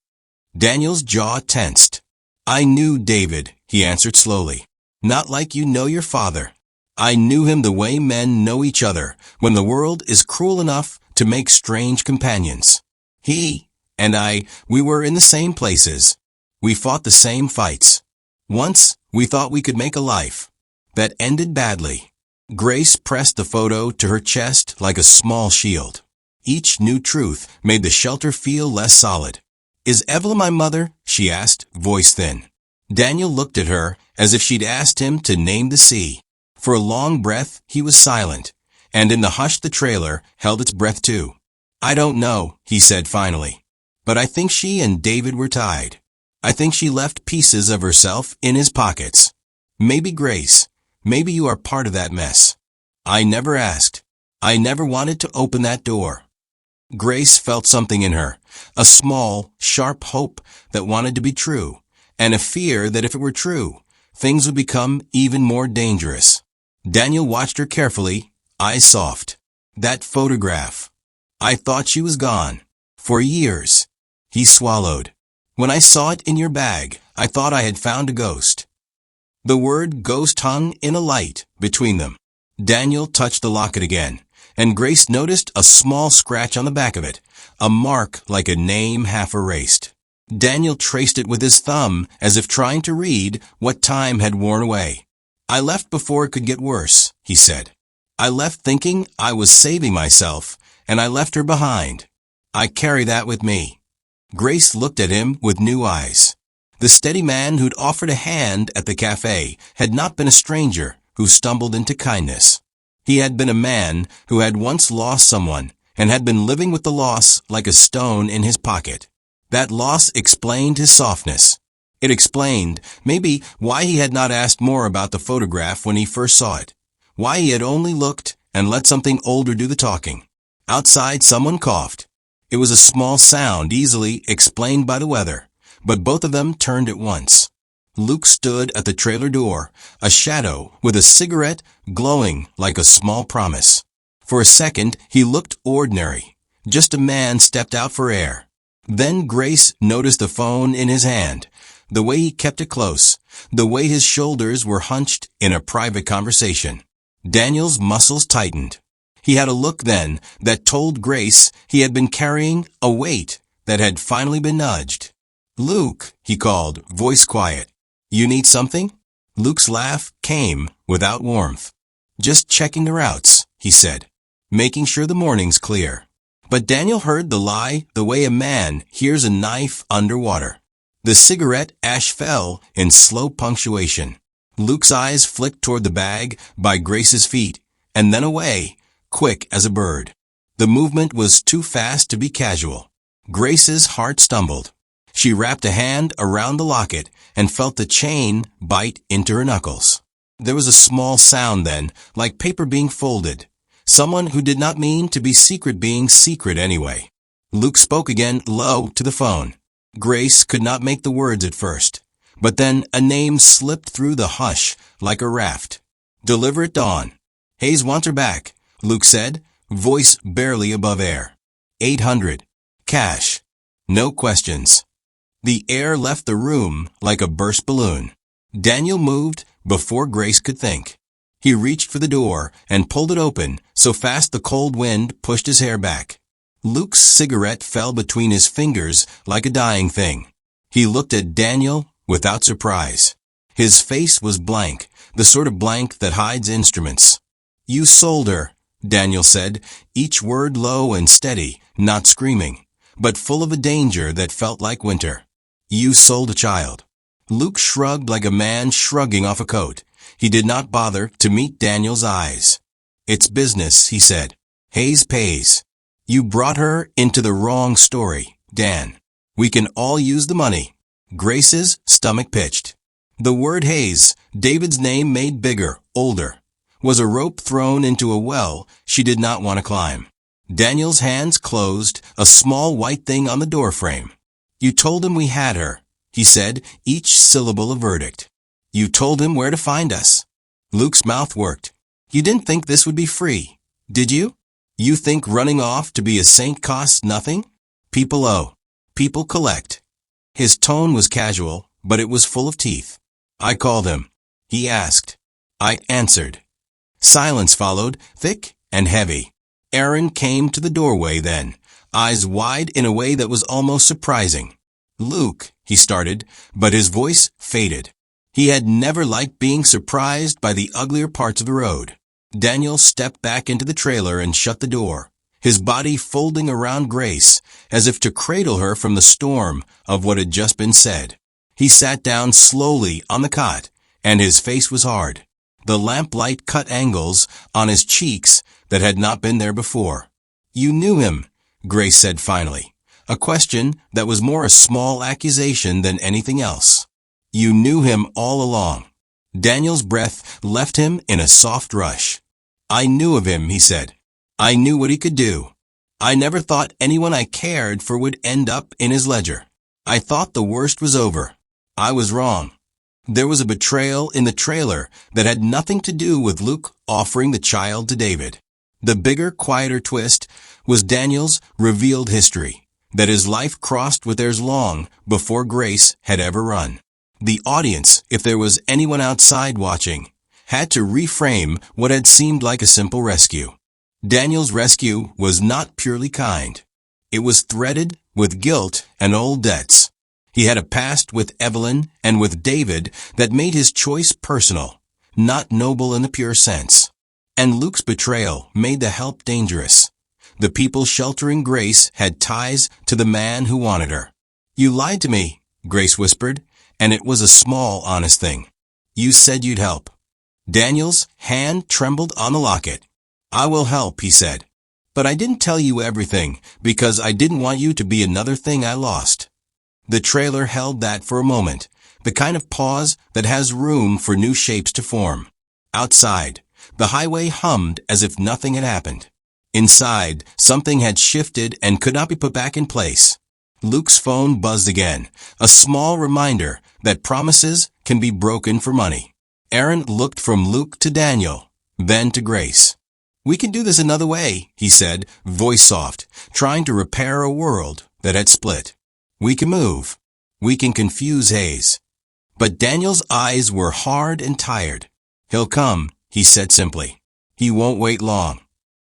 Daniel's jaw tensed. "I knew David," he answered slowly. "Not like you know your father. I knew him the way men know each other when the world is cruel enough to make strange companions. He and I, we were in the same places. We fought the same fights. Once, we thought we could make a life. That ended badly." Grace pressed the photo to her chest like a small shield. Each new truth made the shelter feel less solid. "Is Evelyn my mother?" she asked, voice thin. Daniel looked at her as if she'd asked him to name the sea. For a long breath, he was silent, and in the hush the trailer held its breath too. "I don't know," he said finally, "but I think she and David were tied. I think she left pieces of herself in his pockets. Maybe Grace, maybe you are part of that mess. I never asked. I never wanted to open that door." Grace felt something in her, a small, sharp hope that wanted to be true, and a fear that if it were true, things would become even more dangerous. Daniel watched her carefully, eyes soft. "That photograph. I thought she was gone. For years." He swallowed. When I saw it in your bag, I thought I had found a ghost." The word ghost hung in a light between them. Daniel touched the locket again, and Grace noticed a small scratch on the back of it, a mark like a name half erased. Daniel traced it with his thumb as if trying to read what time had worn away. "I left before it could get worse," he said. "I left thinking I was saving myself, and I left her behind. I carry that with me." Grace looked at him with new eyes. The steady man who'd offered a hand at the cafe had not been a stranger who stumbled into kindness. He had been a man who had once lost someone and had been living with the loss like a stone in his pocket. That loss explained his softness. It explained, maybe, why he had not asked more about the photograph when he first saw it, why he had only looked and let something older do the talking. Outside, someone coughed. It was a small sound easily explained by the weather, but both of them turned at once. Luke stood at the trailer door, a shadow with a cigarette glowing like a small promise. For a second, he looked ordinary. Just a man stepped out for air. Then Grace noticed the phone in his hand, the way he kept it close, the way his shoulders were hunched in a private conversation. Daniel's muscles tightened. He had a look then that told Grace he had been carrying a weight that had finally been nudged. "Luke," he called, voice quiet. "You need something?" Luke's laugh came without warmth. "Just checking the routes," he said, "making sure the morning's clear." But Daniel heard the lie the way a man hears a knife underwater. The cigarette ash fell in slow punctuation. Luke's eyes flicked toward the bag by Grace's feet, and then away, quick as a bird. The movement was too fast to be casual. Grace's heart stumbled. She wrapped a hand around the locket and felt the chain bite into her knuckles. There was a small sound then, like paper being folded. Someone who did not mean to be secret being secret anyway. Luke spoke again low to the phone. Grace could not make the words at first, but then a name slipped through the hush like a raft. "Deliver at dawn." "Hayes wants her back," Luke said, voice barely above air. 800. Cash. No questions. The air left the room like a burst balloon. Daniel moved before Grace could think. He reached for the door and pulled it open so fast the cold wind pushed his hair back. Luke's cigarette fell between his fingers like a dying thing. He looked at Daniel without surprise. His face was blank, the sort of blank that hides instruments. "You sold her," Daniel said, each word low and steady, not screaming, but full of a danger that felt like winter. "You sold a child." Luke shrugged like a man shrugging off a coat. He did not bother to meet Daniel's eyes. "It's business," he said. "Hayes pays. You brought her into the wrong story, Dan. We can all use the money." Grace's stomach pitched. The word Hayes, David's name made bigger, older, was a rope thrown into a well she did not want to climb. Daniel's hands closed, a small white thing on the doorframe. "You told him we had her," he said, each syllable a verdict. "You told him where to find us." Luke's mouth worked. "You didn't think this would be free, did you? You think running off to be a saint costs nothing? People owe. People collect." His tone was casual, but it was full of teeth. "I called him." He asked. I answered. Silence followed, thick and heavy. Aaron came to the doorway then, eyes wide in a way that was almost surprising. "Luke," he started, but his voice faded. He had never liked being surprised by the uglier parts of the road. Daniel stepped back into the trailer and shut the door, his body folding around Grace, as if to cradle her from the storm of what had just been said. He sat down slowly on the cot, and his face was hard. The lamplight cut angles on his cheeks that had not been there before. "You knew him," Grace said finally, a question that was more a small accusation than anything else. "You knew him all along." Daniel's breath left him in a soft rush. "I knew of him," he said. "I knew what he could do. I never thought anyone I cared for would end up in his ledger. I thought the worst was over. I was wrong. There was a betrayal in the trailer that had nothing to do with Luke offering the child to David. The bigger, quieter twist was Daniel's revealed history. that his life crossed with theirs long before Grace had ever run. The audience, if there was anyone outside watching, had to reframe what had seemed like a simple rescue. Daniel's rescue was not purely kind. It was threaded with guilt and old debts. He had a past with Evelyn and with David that made his choice personal, not noble in the pure sense. And Luke's betrayal made the help dangerous. The people sheltering Grace had ties to the man who wanted her. "You lied to me," Grace whispered, and it was a small, honest thing. "You said you'd help." Daniel's hand trembled on the locket. "I will help," he said. "But I didn't tell you everything because I didn't want you to be another thing I lost." The trailer held that for a moment, the kind of pause that has room for new shapes to form. Outside, the highway hummed as if nothing had happened. Inside, something had shifted and could not be put back in place. Luke's phone buzzed again, a small reminder that promises can be broken for money. Aaron looked from Luke to Daniel, then to Grace. "We can do this another way," he said, voice soft, trying to repair a world that had split. "We can move. We can confuse Hayes." But Daniel's eyes were hard and tired. "He'll come," he said simply. "He won't wait long."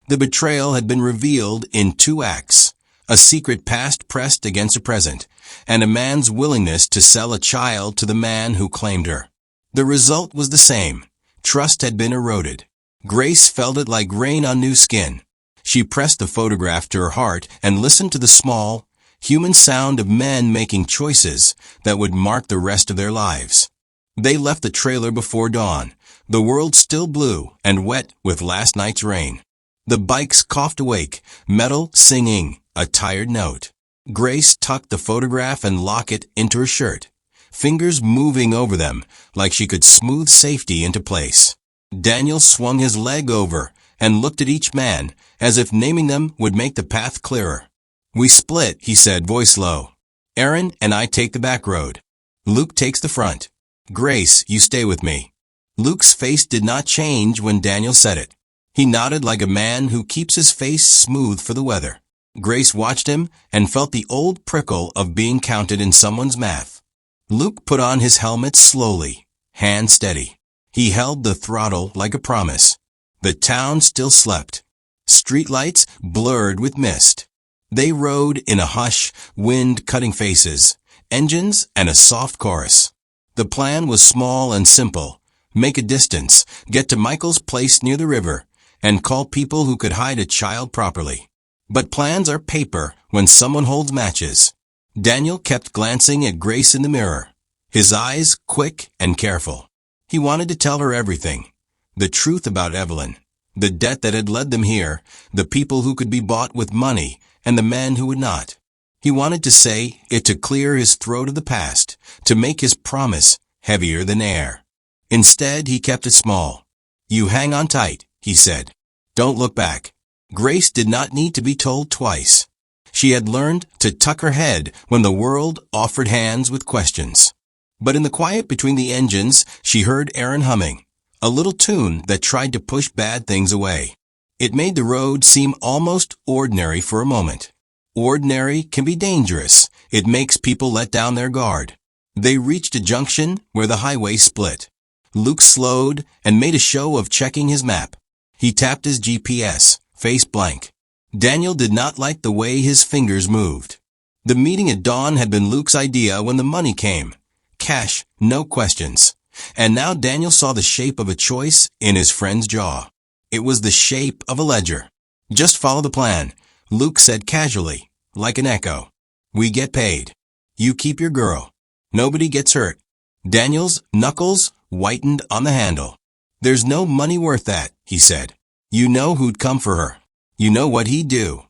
The betrayal had been revealed in 2 acts, a secret past pressed against a present, and a man's willingness to sell a child to the man who claimed her. The result was the same. Trust had been eroded. Grace felt it like rain on new skin. She pressed the photograph to her heart and listened to the small, human sound of men making choices that would mark the rest of their lives. They left the trailer before dawn, the world still blue and wet with last night's rain. The bikes coughed awake, metal singing a tired note. Grace tucked the photograph and locket into her shirt, fingers moving over them like she could smooth safety into place. Daniel swung his leg over and looked at each man as if naming them would make the path clearer. "We split," he said, voice low. "Aaron and I take the back road. Luke takes the front. Grace, you stay with me." Luke's face did not change when Daniel said it. He nodded like a man who keeps his face smooth for the weather. Grace watched him and felt the old prickle of being counted in someone's math. Luke put on his helmet slowly, hand steady. He held the throttle like a promise. The town still slept. Streetlights blurred with mist. They rode in a hush, wind cutting faces, engines and a soft chorus. The plan was small and simple. Make a distance, get to Michael's place near the river, and call people who could hide a child properly. But plans are paper when someone holds matches. Daniel kept glancing at Grace in the mirror, his eyes quick and careful. He wanted to tell her everything. The truth about Evelyn, the debt that had led them here, the people who could be bought with money, and the men who would not. He wanted to say it to clear his throat of the past, to make his promise heavier than air. Instead, he kept it small. "You hang on tight," he said. "Don't look back." Grace did not need to be told twice. She had learned to tuck her head when the world offered hands with questions. But in the quiet between the engines, she heard Aaron humming, a little tune that tried to push bad things away. It made the road seem almost ordinary for a moment. Ordinary can be dangerous. It makes people let down their guard. They reached a junction where the highway split. Luke slowed and made a show of checking his map. He tapped his GPS, face blank. Daniel did not like the way his fingers moved. The meeting at dawn had been Luke's idea when the money came. Cash, no questions. And now Daniel saw the shape of a choice in his friend's jaw. It was the shape of a ledger. "Just follow the plan," Luke said casually, like an echo. "We get paid. You keep your girl. Nobody gets hurt." Daniel's knuckles whitened on the handle. "There's no money worth that," he said. "You know who'd come for her. You know what he'd do."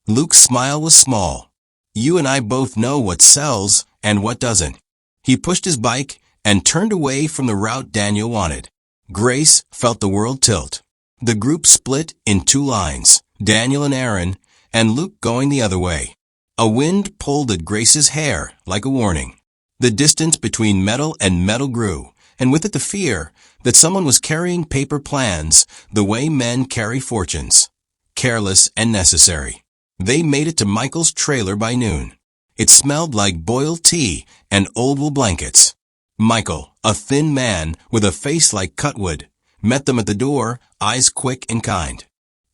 Luke's smile was small. "You and I both know what sells and what doesn't." He pushed his bike and turned away from the route Daniel wanted. Grace felt the world tilt. The group split in 2 lines, Daniel and Aaron, and Luke going the other way. A wind pulled at Grace's hair like a warning. The distance between metal and metal grew, and with it the fear that someone was carrying paper plans the way men carry fortunes, careless and necessary. They made it to Michael's trailer by noon. It smelled like boiled tea and old wool blankets. Michael, a thin man with a face like cutwood, met them at the door, eyes quick and kind.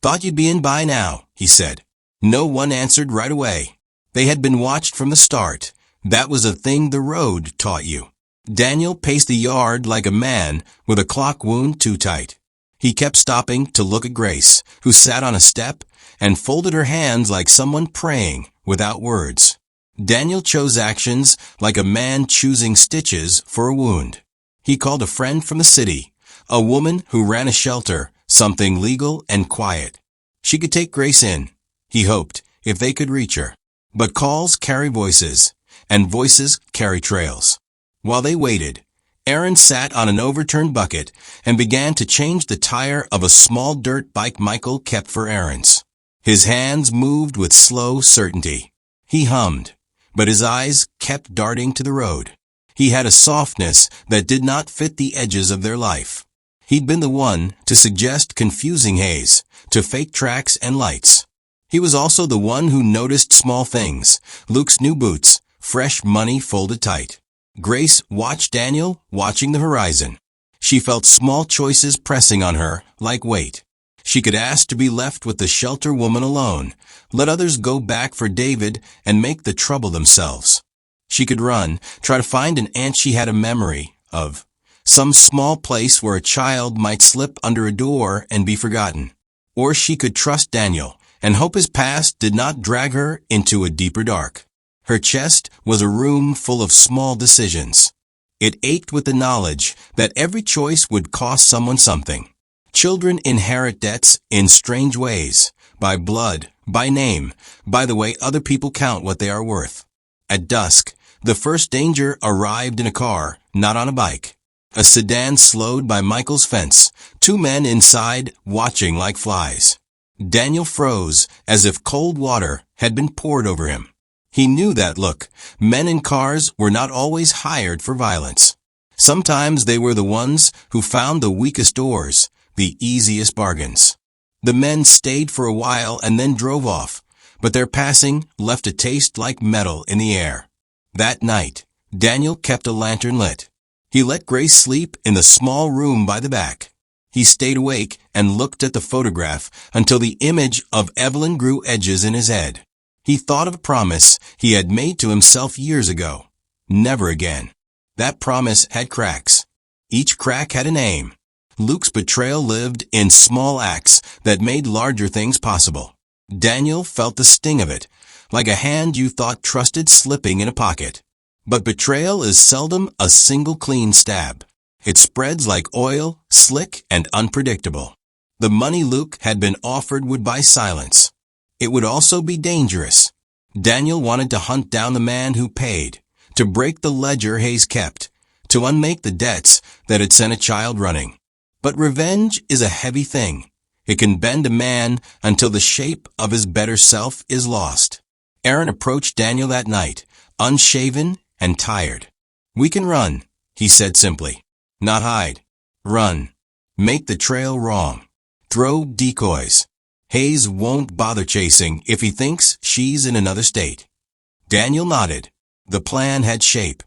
"Thought you'd be in by now," he said. No one answered right away. They had been watched from the start. That was a thing the road taught you. Daniel paced the yard like a man with a clock wound too tight. He kept stopping to look at Grace, who sat on a step and folded her hands like someone praying without words. Daniel chose actions like a man choosing stitches for a wound. He called a friend from the city, a woman who ran a shelter, something legal and quiet. She could take Grace in, he hoped, if they could reach her. But calls carry voices, and voices carry trails. While they waited, Aaron sat on an overturned bucket and began to change the tire of a small dirt bike Michael kept for errands. His hands moved with slow certainty. He hummed, but his eyes kept darting to the road. He had a softness that did not fit the edges of their life. He'd been the one to suggest confusing haze, to fake tracks and lights. He was also the one who noticed small things, Luke's new boots, fresh money folded tight. Grace watched Daniel, watching the horizon. She felt small choices pressing on her, like weight. She could ask to be left with the shelter woman alone, let others go back for David and make the trouble themselves. She could run, try to find an aunt she had a memory of, some small place where a child might slip under a door and be forgotten. Or she could trust Daniel and hope his past did not drag her into a deeper dark. Her chest was a room full of small decisions. It ached with the knowledge that every choice would cost someone something. Children inherit debts in strange ways, by blood, by name, by the way other people count what they are worth. At dusk, the first danger arrived in a car, not on a bike. A sedan slowed by Michael's fence, two men inside watching like flies. Daniel froze as if cold water had been poured over him. He knew that look. Men in cars were not always hired for violence. Sometimes they were the ones who found the weakest doors, the easiest bargains. The men stayed for a while and then drove off, but their passing left a taste like metal in the air. That night, Daniel kept a lantern lit. He let Grace sleep in the small room by the back. He stayed awake and looked at the photograph until the image of Evelyn grew edges in his head. He thought of a promise he had made to himself years ago. Never again. That promise had cracks. Each crack had a name. Luke's betrayal lived in small acts that made larger things possible. Daniel felt the sting of it, like a hand you thought trusted slipping in a pocket. But betrayal is seldom a single clean stab. It spreads like oil, slick and unpredictable. The money Luke had been offered would buy silence. It would also be dangerous. Daniel wanted to hunt down the man who paid, to break the ledger Hayes kept, to unmake the debts that had sent a child running. But revenge is a heavy thing. It can bend a man until the shape of his better self is lost. Aaron approached Daniel that night, unshaven and tired. "We can run," he said simply. "Not hide. Run. Make the trail wrong. Throw decoys. Hayes won't bother chasing if he thinks she's in another state." Daniel nodded. The plan had shape.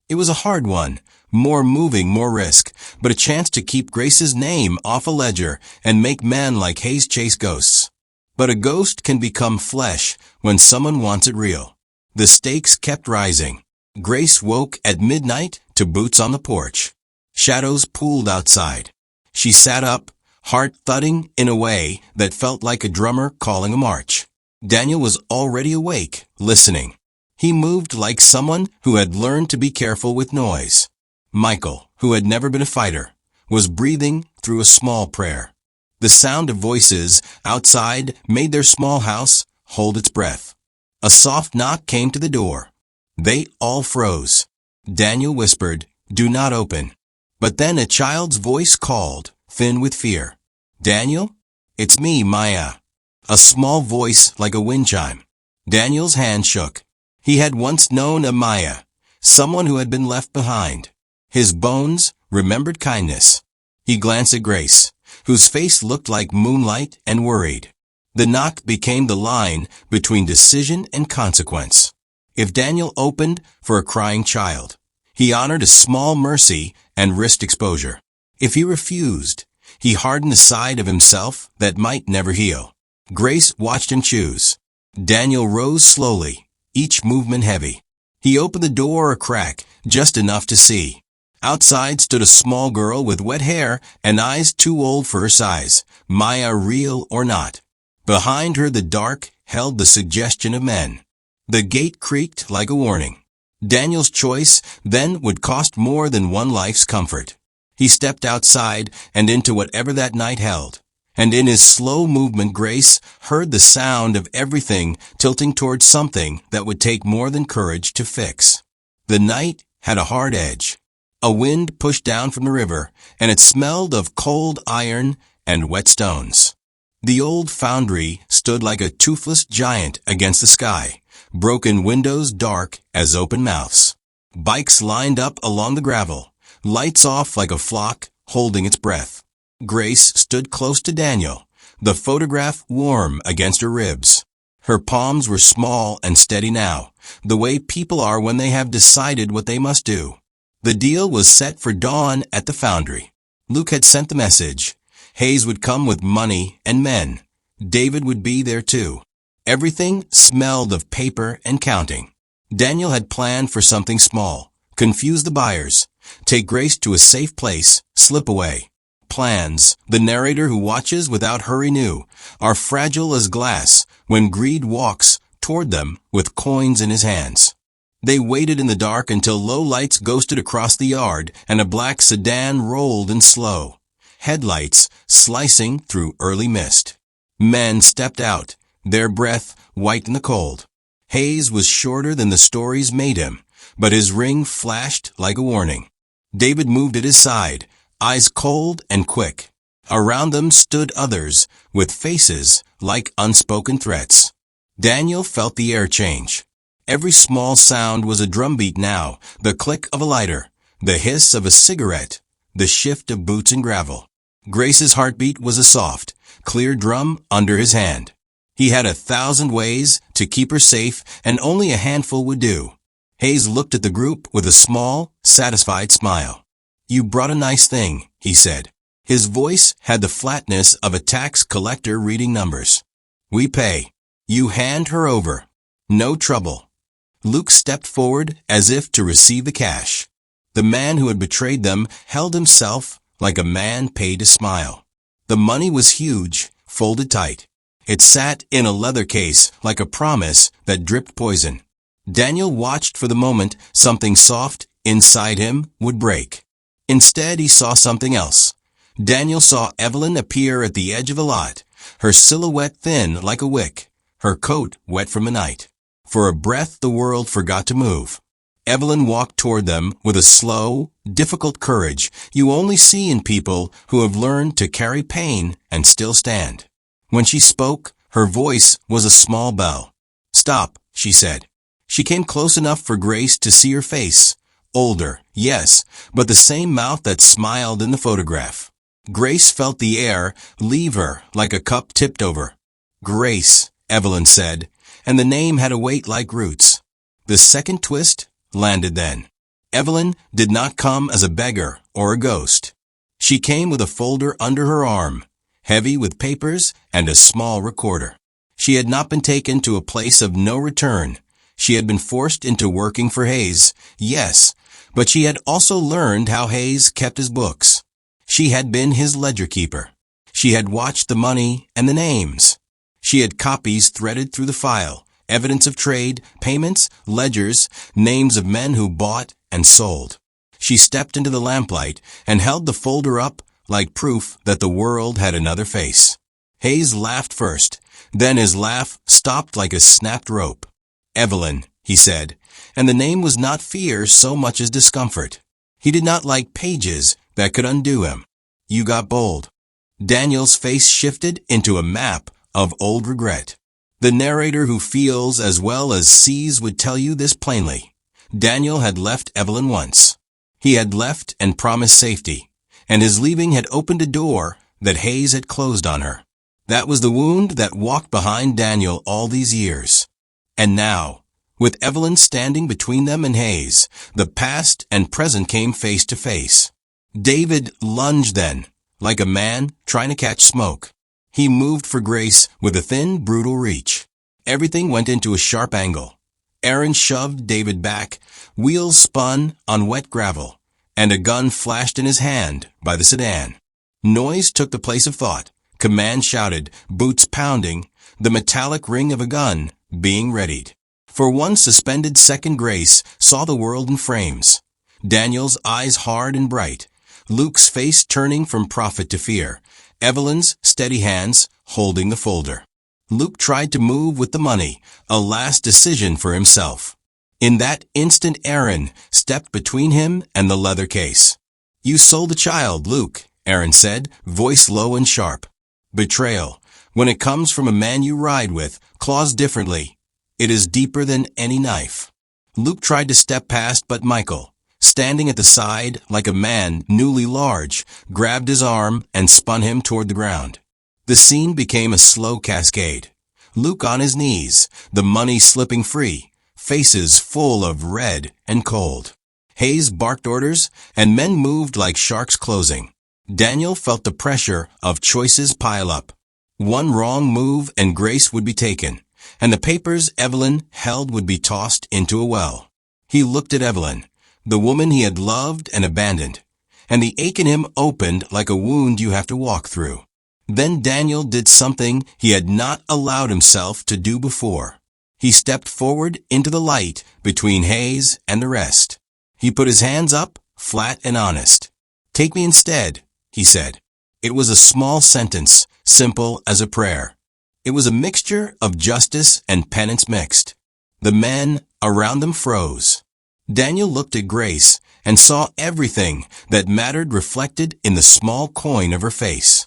It was a hard one, more moving, more risk, but a chance to keep Grace's name off a ledger and make men like Hayes chase ghosts. But a ghost can become flesh when someone wants it real. The stakes kept rising. Grace woke at midnight to boots on the porch. Shadows pooled outside. She sat up, heart thudding in a way that felt like a drummer calling a march. Daniel was already awake, listening. He moved like someone who had learned to be careful with noise. Michael, who had never been a fighter, was breathing through a small prayer. The sound of voices outside made their small house hold its breath. A soft knock came to the door. They all froze. Daniel whispered, "Do not open." But then a child's voice called, thin with fear. "Daniel? It's me, Maya." A small voice like a wind chime. Daniel's hand shook. He had once known a Maya, someone who had been left behind. His bones remembered kindness. He glanced at Grace, whose face looked like moonlight and worried. The knock became the line between decision and consequence. If Daniel opened for a crying child, he honored a small mercy and risked exposure. If he refused, he hardened the side of himself that might never heal. Grace watched him choose. Daniel rose slowly, each movement heavy. He opened the door a crack, just enough to see. Outside stood a small girl with wet hair and eyes too old for her size, Maya real or not. Behind her the dark held the suggestion of men. The gate creaked like a warning. Daniel's choice then would cost more than one life's comfort. He stepped outside and into whatever that night held. And in his slow movement Grace heard the sound of everything tilting towards something that would take more than courage to fix. The night had a hard edge. A wind pushed down from the river, and it smelled of cold iron and wet stones. The old foundry stood like a toothless giant against the sky, broken windows dark as open mouths. Bikes lined up along the gravel, lights off like a flock holding its breath. Grace stood close to Daniel, the photograph warm against her ribs. Her palms were small and steady now, the way people are when they have decided what they must do. The deal was set for dawn at the foundry. Luke had sent the message. Hayes would come with money and men. David would be there too. Everything smelled of paper and counting. Daniel had planned for something small. Confuse the buyers. Take Grace to a safe place. Slip away. Plans, the narrator who watches without hurry knew, are fragile as glass when greed walks toward them with coins in his hands. They waited in the dark until low lights ghosted across the yard and a black sedan rolled in slow, headlights slicing through early mist. Men stepped out, their breath white in the cold. Hayes was shorter than the stories made him, but his ring flashed like a warning. David moved at his side, eyes cold and quick. Around them stood others, with faces like unspoken threats. Daniel felt the air change. Every small sound was a drumbeat now, the click of a lighter, the hiss of a cigarette, the shift of boots in gravel. Grace's heartbeat was a soft, clear drum under his hand. He had 1,000 ways to keep her safe, and only a handful would do. Hayes looked at the group with a small, satisfied smile. "You brought a nice thing," he said. His voice had the flatness of a tax collector reading numbers. "We pay. You hand her over. No trouble." Luke stepped forward as if to receive the cash. The man who had betrayed them held himself like a man paid to smile. The money was huge, folded tight. It sat in a leather case like a promise that dripped poison. Daniel watched for the moment something soft inside him would break. Instead, he saw something else. Daniel saw Evelyn appear at the edge of a lot, her silhouette thin like a wick, her coat wet from the night. For a breath, the world forgot to move. Evelyn walked toward them with a slow, difficult courage you only see in people who have learned to carry pain and still stand. When she spoke, her voice was a small bell. "Stop," she said. She came close enough for Grace to see her face. Older, yes, but the same mouth that smiled in the photograph. Grace felt the air leave her like a cup tipped over. "Grace," Evelyn said, and the name had a weight like roots. The second twist landed then. Evelyn did not come as a beggar or a ghost. She came with a folder under her arm, heavy with papers and a small recorder. She had not been taken to a place of no return. She had been forced into working for Hayes, yes, but she had also learned how Hayes kept his books. She had been his ledger keeper. She had watched the money and the names. She had copies threaded through the file, evidence of trade, payments, ledgers, names of men who bought and sold. She stepped into the lamplight and held the folder up like proof that the world had another face. Hayes laughed first, then his laugh stopped like a snapped rope. "Evelyn," he said, and the name was not fear so much as discomfort. He did not like pages that could undo him. "You got bold." Daniel's face shifted into a map of old regret. The narrator who feels as well as sees would tell you this plainly. Daniel had left Evelyn once. He had left and promised safety, and his leaving had opened a door that Hayes had closed on her. That was the wound that walked behind Daniel all these years. And now, with Evelyn standing between them and Hayes, the past and present came face to face. David lunged then, like a man trying to catch smoke. He moved for Grace with a thin, brutal reach. Everything went into a sharp angle. Aaron shoved David back, wheels spun on wet gravel, and a gun flashed in his hand by the sedan. Noise took the place of thought. Command shouted, boots pounding, the metallic ring of a gun being readied. For one suspended second, Grace saw the world in frames. Daniel's eyes hard and bright, Luke's face turning from prophet to fear, Evelyn's steady hands holding the folder. Luke tried to move with the money, a last decision for himself. In that instant, Aaron stepped between him and the leather case. "You sold a child, Luke," Aaron said, voice low and sharp. "Betrayal, when it comes from a man you ride with, claws differently. It is deeper than any knife." Luke tried to step past, but Michael, standing at the side like a man newly large, grabbed his arm and spun him toward the ground. The scene became a slow cascade. Luke on his knees, the money slipping free, faces full of red and cold. Hayes barked orders, and men moved like sharks closing. Daniel felt the pressure of choices pile up. One wrong move and Grace would be taken, and the papers Evelyn held would be tossed into a well. He looked at Evelyn, the woman he had loved and abandoned, and the ache in him opened like a wound you have to walk through. Then Daniel did something he had not allowed himself to do before. He stepped forward into the light between Hayes and the rest. He put his hands up, flat and honest. "Take me instead," he said. It was a small sentence, simple as a prayer. It was a mixture of justice and penance mixed. The men around them froze. Daniel looked at Grace and saw everything that mattered reflected in the small coin of her face.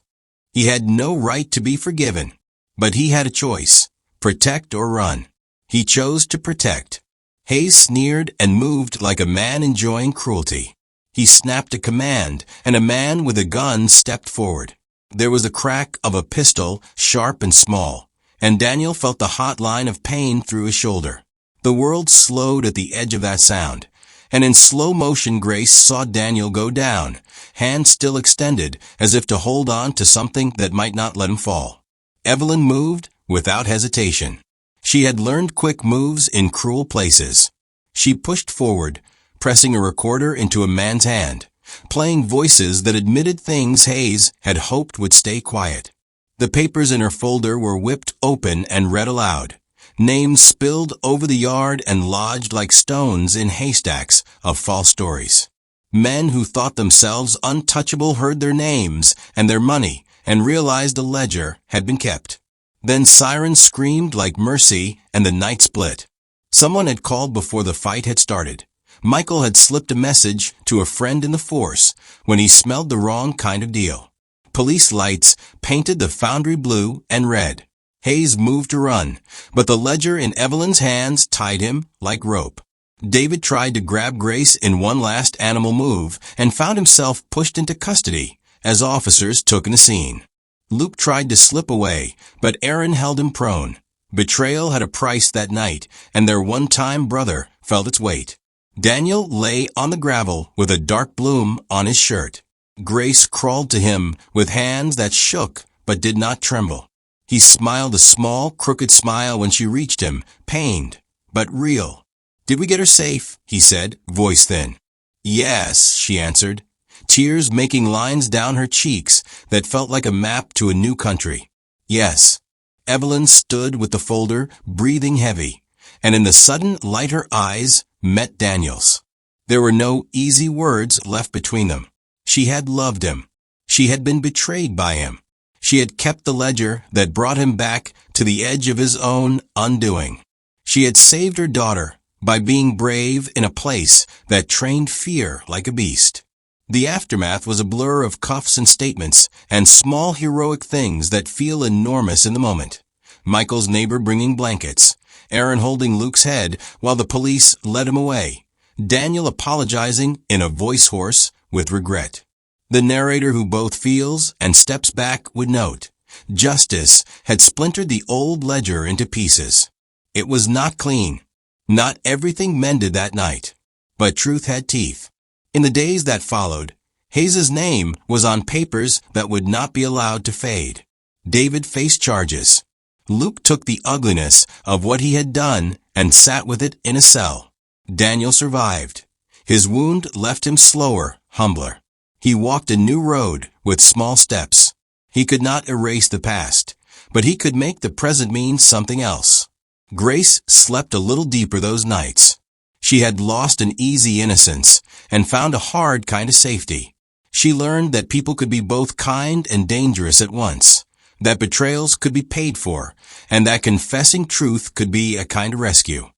He had no right to be forgiven, but he had a choice, protect or run. He chose to protect. Hayes sneered and moved like a man enjoying cruelty. He snapped a command, and a man with a gun stepped forward. There was the crack of a pistol, sharp and small, and Daniel felt the hot line of pain through his shoulder. The world slowed at the edge of that sound, and in slow motion Grace saw Daniel go down, hand still extended as if to hold on to something that might not let him fall. Evelyn moved without hesitation. She had learned quick moves in cruel places. She pushed forward, pressing a recorder into a man's hand, playing voices that admitted things Hayes had hoped would stay quiet. The papers in her folder were whipped open and read aloud. Names spilled over the yard and lodged like stones in haystacks of false stories. Men who thought themselves untouchable heard their names and their money and realized a ledger had been kept. Then sirens screamed like mercy and the night split. Someone had called before the fight had started. Michael had slipped a message to a friend in the force when he smelled the wrong kind of deal. Police lights painted the foundry blue and red. Hayes moved to run, but the ledger in Evelyn's hands tied him like rope. David tried to grab Grace in one last animal move and found himself pushed into custody as officers took in the scene. Luke tried to slip away, but Aaron held him prone. Betrayal had a price that night, and their one-time brother felt its weight. Daniel lay on the gravel with a dark bloom on his shirt. Grace crawled to him with hands that shook but did not tremble. He smiled a small, crooked smile when she reached him, pained, but real. "Did we get her safe?" he said, voice thin. "Yes," she answered, tears making lines down her cheeks that felt like a map to a new country. "Yes." Evelyn stood with the folder, breathing heavy, and in the sudden light her eyes met Daniel's. There were no easy words left between them. She had loved him. She had been betrayed by him. She had kept the ledger that brought him back to the edge of his own undoing. She had saved her daughter by being brave in a place that trained fear like a beast. The aftermath was a blur of cuffs and statements and small heroic things that feel enormous in the moment. Michael's neighbor bringing blankets, Aaron holding Luke's head while the police led him away, Daniel apologizing in a voice hoarse with regret. The narrator who both feels and steps back would note, Justice had splintered the old ledger into pieces. It was not clean. Not everything mended that night. But truth had teeth. In the days that followed, Hayes's name was on papers that would not be allowed to fade. David faced charges. Luke took the ugliness of what he had done and sat with it in a cell. Daniel survived. His wound left him slower, humbler. He walked a new road with small steps. He could not erase the past, but he could make the present mean something else. Grace slept a little deeper those nights. She had lost an easy innocence and found a hard kind of safety. She learned that people could be both kind and dangerous at once, that betrayals could be paid for, and that confessing truth could be a kind of rescue.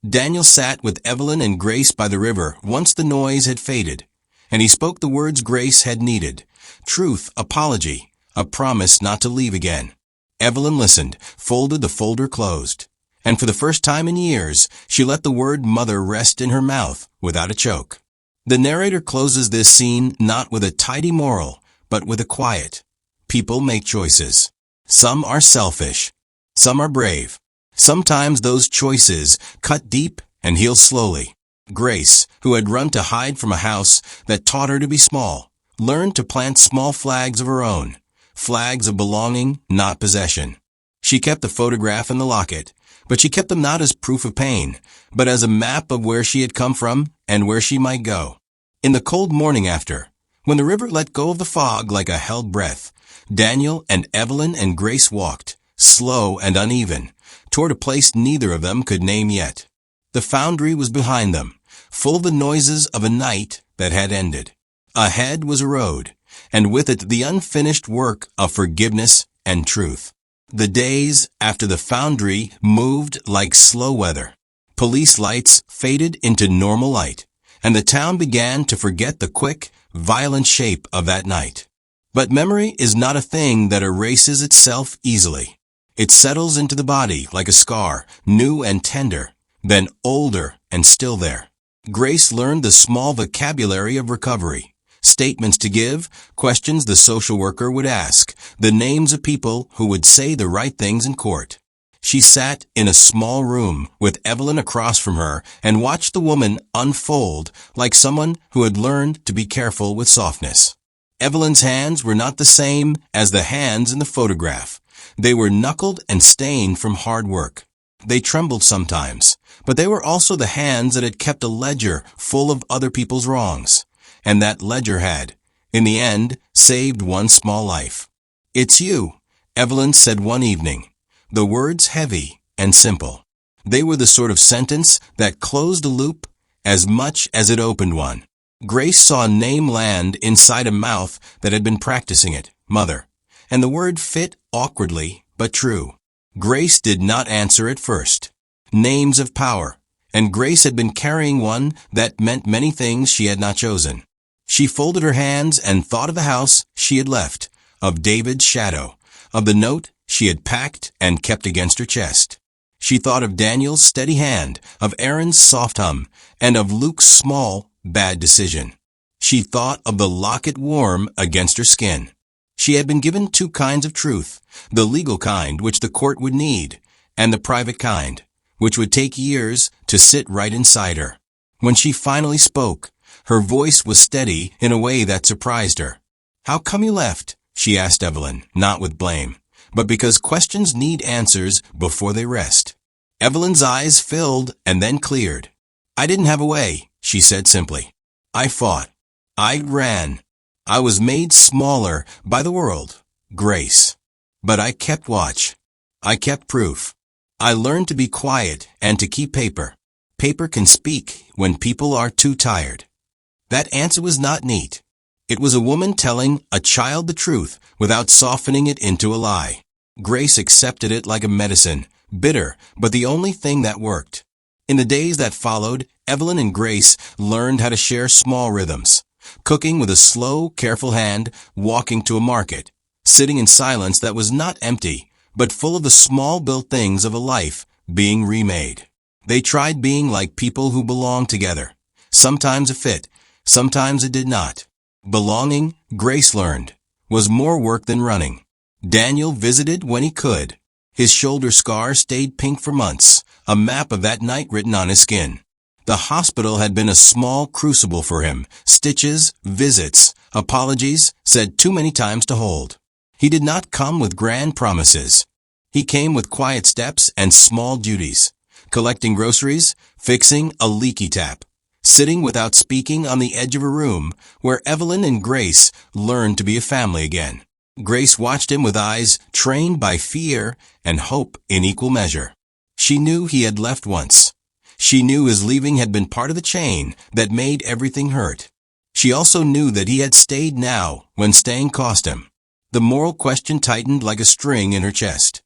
Daniel sat with Evelyn and Grace by the river once the noise had faded, and he spoke the words Grace had needed: truth, apology, a promise not to leave again. Evelyn listened, folded the folder closed, and for the first time in years, she let the word mother rest in her mouth without a choke. The narrator closes this scene not with a tidy moral, but with a quiet. People make choices. Some are selfish. Some are brave. Sometimes those choices cut deep and heal slowly. Grace, who had run to hide from a house that taught her to be small, learned to plant small flags of her own, flags of belonging, not possession. She kept the photograph and the locket, but she kept them not as proof of pain, but as a map of where she had come from and where she might go. In the cold morning after, when the river let go of the fog like a held breath, Daniel and Evelyn and Grace walked, slow and uneven, toward a place neither of them could name yet. The foundry was behind them, full of the noises of a night that had ended. Ahead was a road, and with it the unfinished work of forgiveness and truth. The days after the foundry moved like slow weather. Police lights faded into normal light, and the town began to forget the quick, violent shape of that night. But memory is not a thing that erases itself easily. It settles into the body like a scar, new and tender, then older and still there. Grace learned the small vocabulary of recovery. Statements to give, questions the social worker would ask, the names of people who would say the right things in court. She sat in a small room with Evelyn across from her and watched the woman unfold like someone who had learned to be careful with softness. Evelyn's hands were not the same as the hands in the photograph. They were knuckled and stained from hard work. They trembled sometimes, but they were also the hands that had kept a ledger full of other people's wrongs. And that ledger had, in the end, saved one small life. "It's you," Evelyn said one evening, the words heavy and simple. They were the sort of sentence that closed a loop as much as it opened one. Grace saw a name land inside a mouth that had been practicing it, mother, and the word fit awkwardly but true. Grace did not answer at first. Names of power, and Grace had been carrying one that meant many things she had not chosen. She folded her hands and thought of the house she had left, of David's shadow, of the note she had packed and kept against her chest. She thought of Daniel's steady hand, of Aaron's soft hum, and of Luke's small, bad decision. She thought of the locket warm against her skin. She had been given two kinds of truth, the legal kind which the court would need, and the private kind, which would take years to sit right inside her. When she finally spoke, her voice was steady in a way that surprised her. "How come you left?" she asked Evelyn, not with blame, but because questions need answers before they rest. Evelyn's eyes filled and then cleared. "I didn't have a way," she said simply. "I fought. I ran. I was made smaller by the world, Grace. But I kept watch. I kept proof. I learned to be quiet and to keep paper. Paper can speak when people are too tired." That answer was not neat. It was a woman telling a child the truth without softening it into a lie. Grace accepted it like a medicine, bitter, but the only thing that worked. In the days that followed, Evelyn and Grace learned how to share small rhythms. Cooking with a slow, careful hand, walking to a market, sitting in silence that was not empty, but full of the small built things of a life being remade. They tried being like people who belonged together. Sometimes it fit, sometimes it did not. Belonging, Grace learned, was more work than running. Daniel visited when he could. His shoulder scar stayed pink for months, a map of that night written on his skin. The hospital had been a small crucible for him, stitches, visits, apologies, said too many times to hold. He did not come with grand promises. He came with quiet steps and small duties, collecting groceries, fixing a leaky tap, sitting without speaking on the edge of a room where Evelyn and Grace learned to be a family again. Grace watched him with eyes trained by fear and hope in equal measure. She knew he had left once. She knew his leaving had been part of the chain that made everything hurt. She also knew that he had stayed now when staying cost him. The moral question tightened like a string in her chest.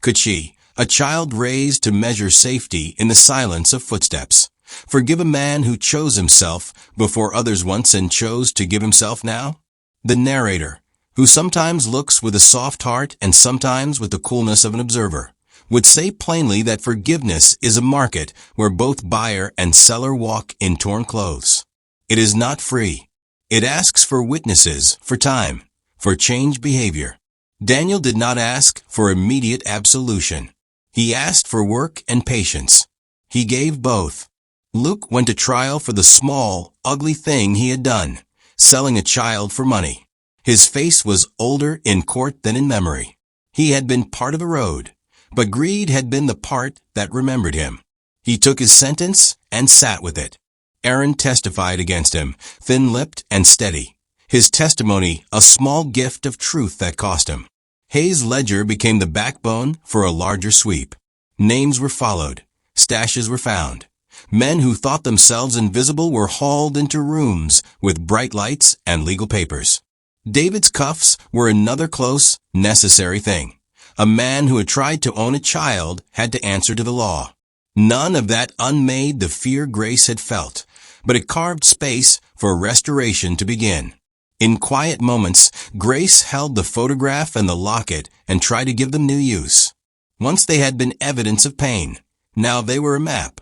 Could she, a child raised to measure safety in the silence of footsteps, forgive a man who chose himself before others once and chose to give himself now? The narrator, who sometimes looks with a soft heart and sometimes with the coolness of an observer, would say plainly that forgiveness is a market where both buyer and seller walk in torn clothes. It is not free. It asks for witnesses, for time, for changed behavior. Daniel did not ask for immediate absolution. He asked for work and patience. He gave both. Luke went to trial for the small, ugly thing he had done, selling a child for money. His face was older in court than in memory. He had been part of the road, but greed had been the part that remembered him. He took his sentence and sat with it. Aaron testified against him, thin-lipped and steady. His testimony, a small gift of truth that cost him. Hayes' ledger became the backbone for a larger sweep. Names were followed. Stashes were found. Men who thought themselves invisible were hauled into rooms with bright lights and legal papers. David's cuffs were another close, necessary thing. A man who had tried to own a child had to answer to the law. None of that unmade the fear Grace had felt, but it carved space for restoration to begin. In quiet moments, Grace held the photograph and the locket and tried to give them new use. Once they had been evidence of pain. Now they were a map.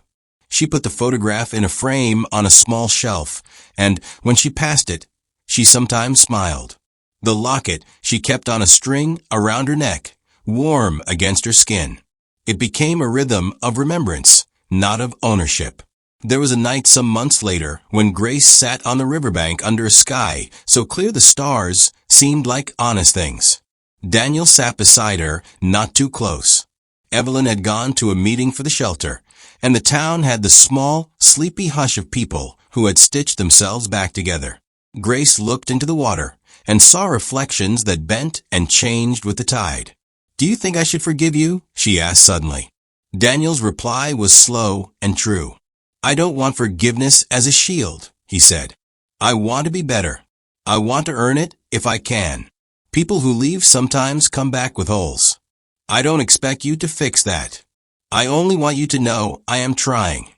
She put the photograph in a frame on a small shelf, and when she passed it, she sometimes smiled. The locket she kept on a string around her neck, warm against her skin. It became a rhythm of remembrance, not of ownership. There was a night some months later when Grace sat on the riverbank under a sky so clear the stars seemed like honest things. Daniel sat beside her, not too close. Evelyn had gone to a meeting for the shelter, and the town had the small, sleepy hush of people who had stitched themselves back together. Grace looked into the water and saw reflections that bent and changed with the tide. "Do you think I should forgive you?" she asked suddenly. Daniel's reply was slow and true. "I don't want forgiveness as a shield," he said. "I want to be better. I want to earn it if I can. People who leave sometimes come back with holes. I don't expect you to fix that. I only want you to know I am trying."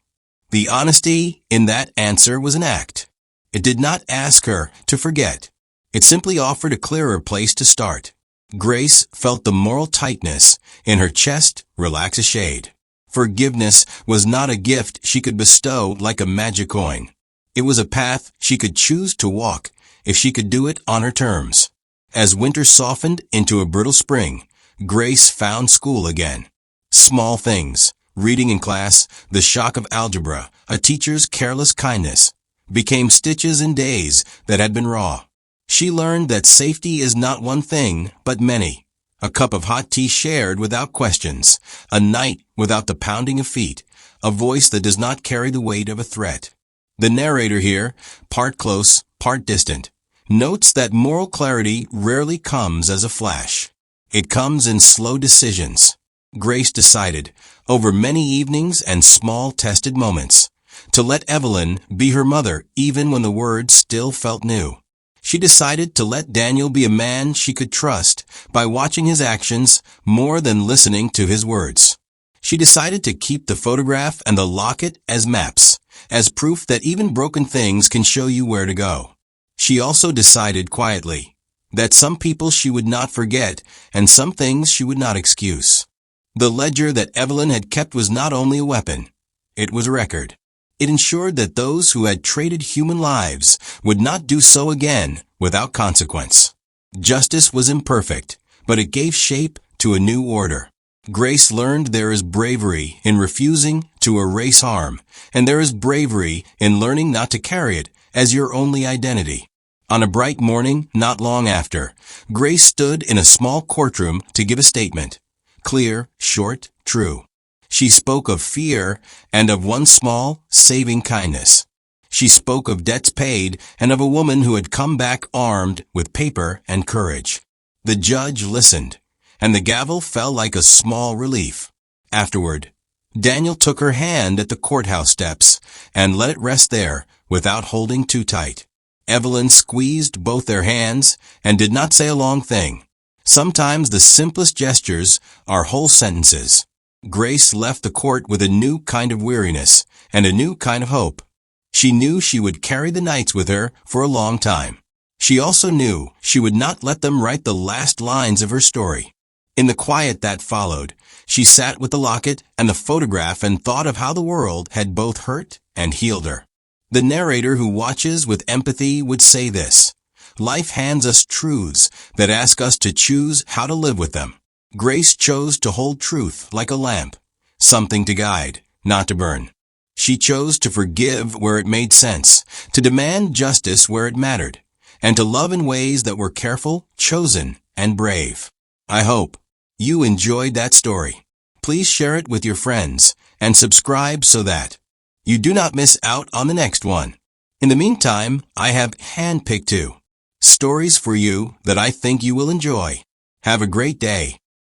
The honesty in that answer was an act. It did not ask her to forget. It simply offered a clearer place to start. Grace felt the moral tightness in her chest relax a shade. Forgiveness was not a gift she could bestow like a magic coin. It was a path she could choose to walk if she could do it on her terms. As winter softened into a brittle spring, Grace found school again. Small things, reading in class, the shock of algebra, a teacher's careless kindness, became stitches in days that had been raw. She learned that safety is not one thing, but many. A cup of hot tea shared without questions, a night without the pounding of feet, a voice that does not carry the weight of a threat. The narrator here, part close, part distant, notes that moral clarity rarely comes as a flash. It comes in slow decisions. Grace decided, over many evenings and small tested moments, to let Evelyn be her mother even when the words still felt new. She decided to let Daniel be a man she could trust by watching his actions more than listening to his words. She decided to keep the photograph and the locket as maps, as proof that even broken things can show you where to go. She also decided quietly that some people she would not forget and some things she would not excuse. The ledger that Evelyn had kept was not only a weapon, it was a record. It ensured that those who had traded human lives would not do so again without consequence. Justice was imperfect, but it gave shape to a new order. Grace learned there is bravery in refusing to erase harm, and there is bravery in learning not to carry it as your only identity. On a bright morning, not long after, Grace stood in a small courtroom to give a statement. Clear, short, true. She spoke of fear and of one small, saving kindness. She spoke of debts paid and of a woman who had come back armed with paper and courage. The judge listened, and the gavel fell like a small relief. Afterward, Daniel took her hand at the courthouse steps and let it rest there without holding too tight. Evelyn squeezed both their hands and did not say a long thing. Sometimes the simplest gestures are whole sentences. Grace left the court with a new kind of weariness and a new kind of hope. She knew she would carry the nights with her for a long time. She also knew she would not let them write the last lines of her story. In the quiet that followed, she sat with the locket and the photograph and thought of how the world had both hurt and healed her. The narrator who watches with empathy would say this: life hands us truths that ask us to choose how to live with them. Grace chose to hold truth like a lamp, something to guide, not to burn. She chose to forgive where it made sense, to demand justice where it mattered, and to love in ways that were careful, chosen, and brave. I hope you enjoyed that story. Please share it with your friends and subscribe so that you do not miss out on the next one. In the meantime, I have handpicked 2 stories for you that I think you will enjoy. Have a great day.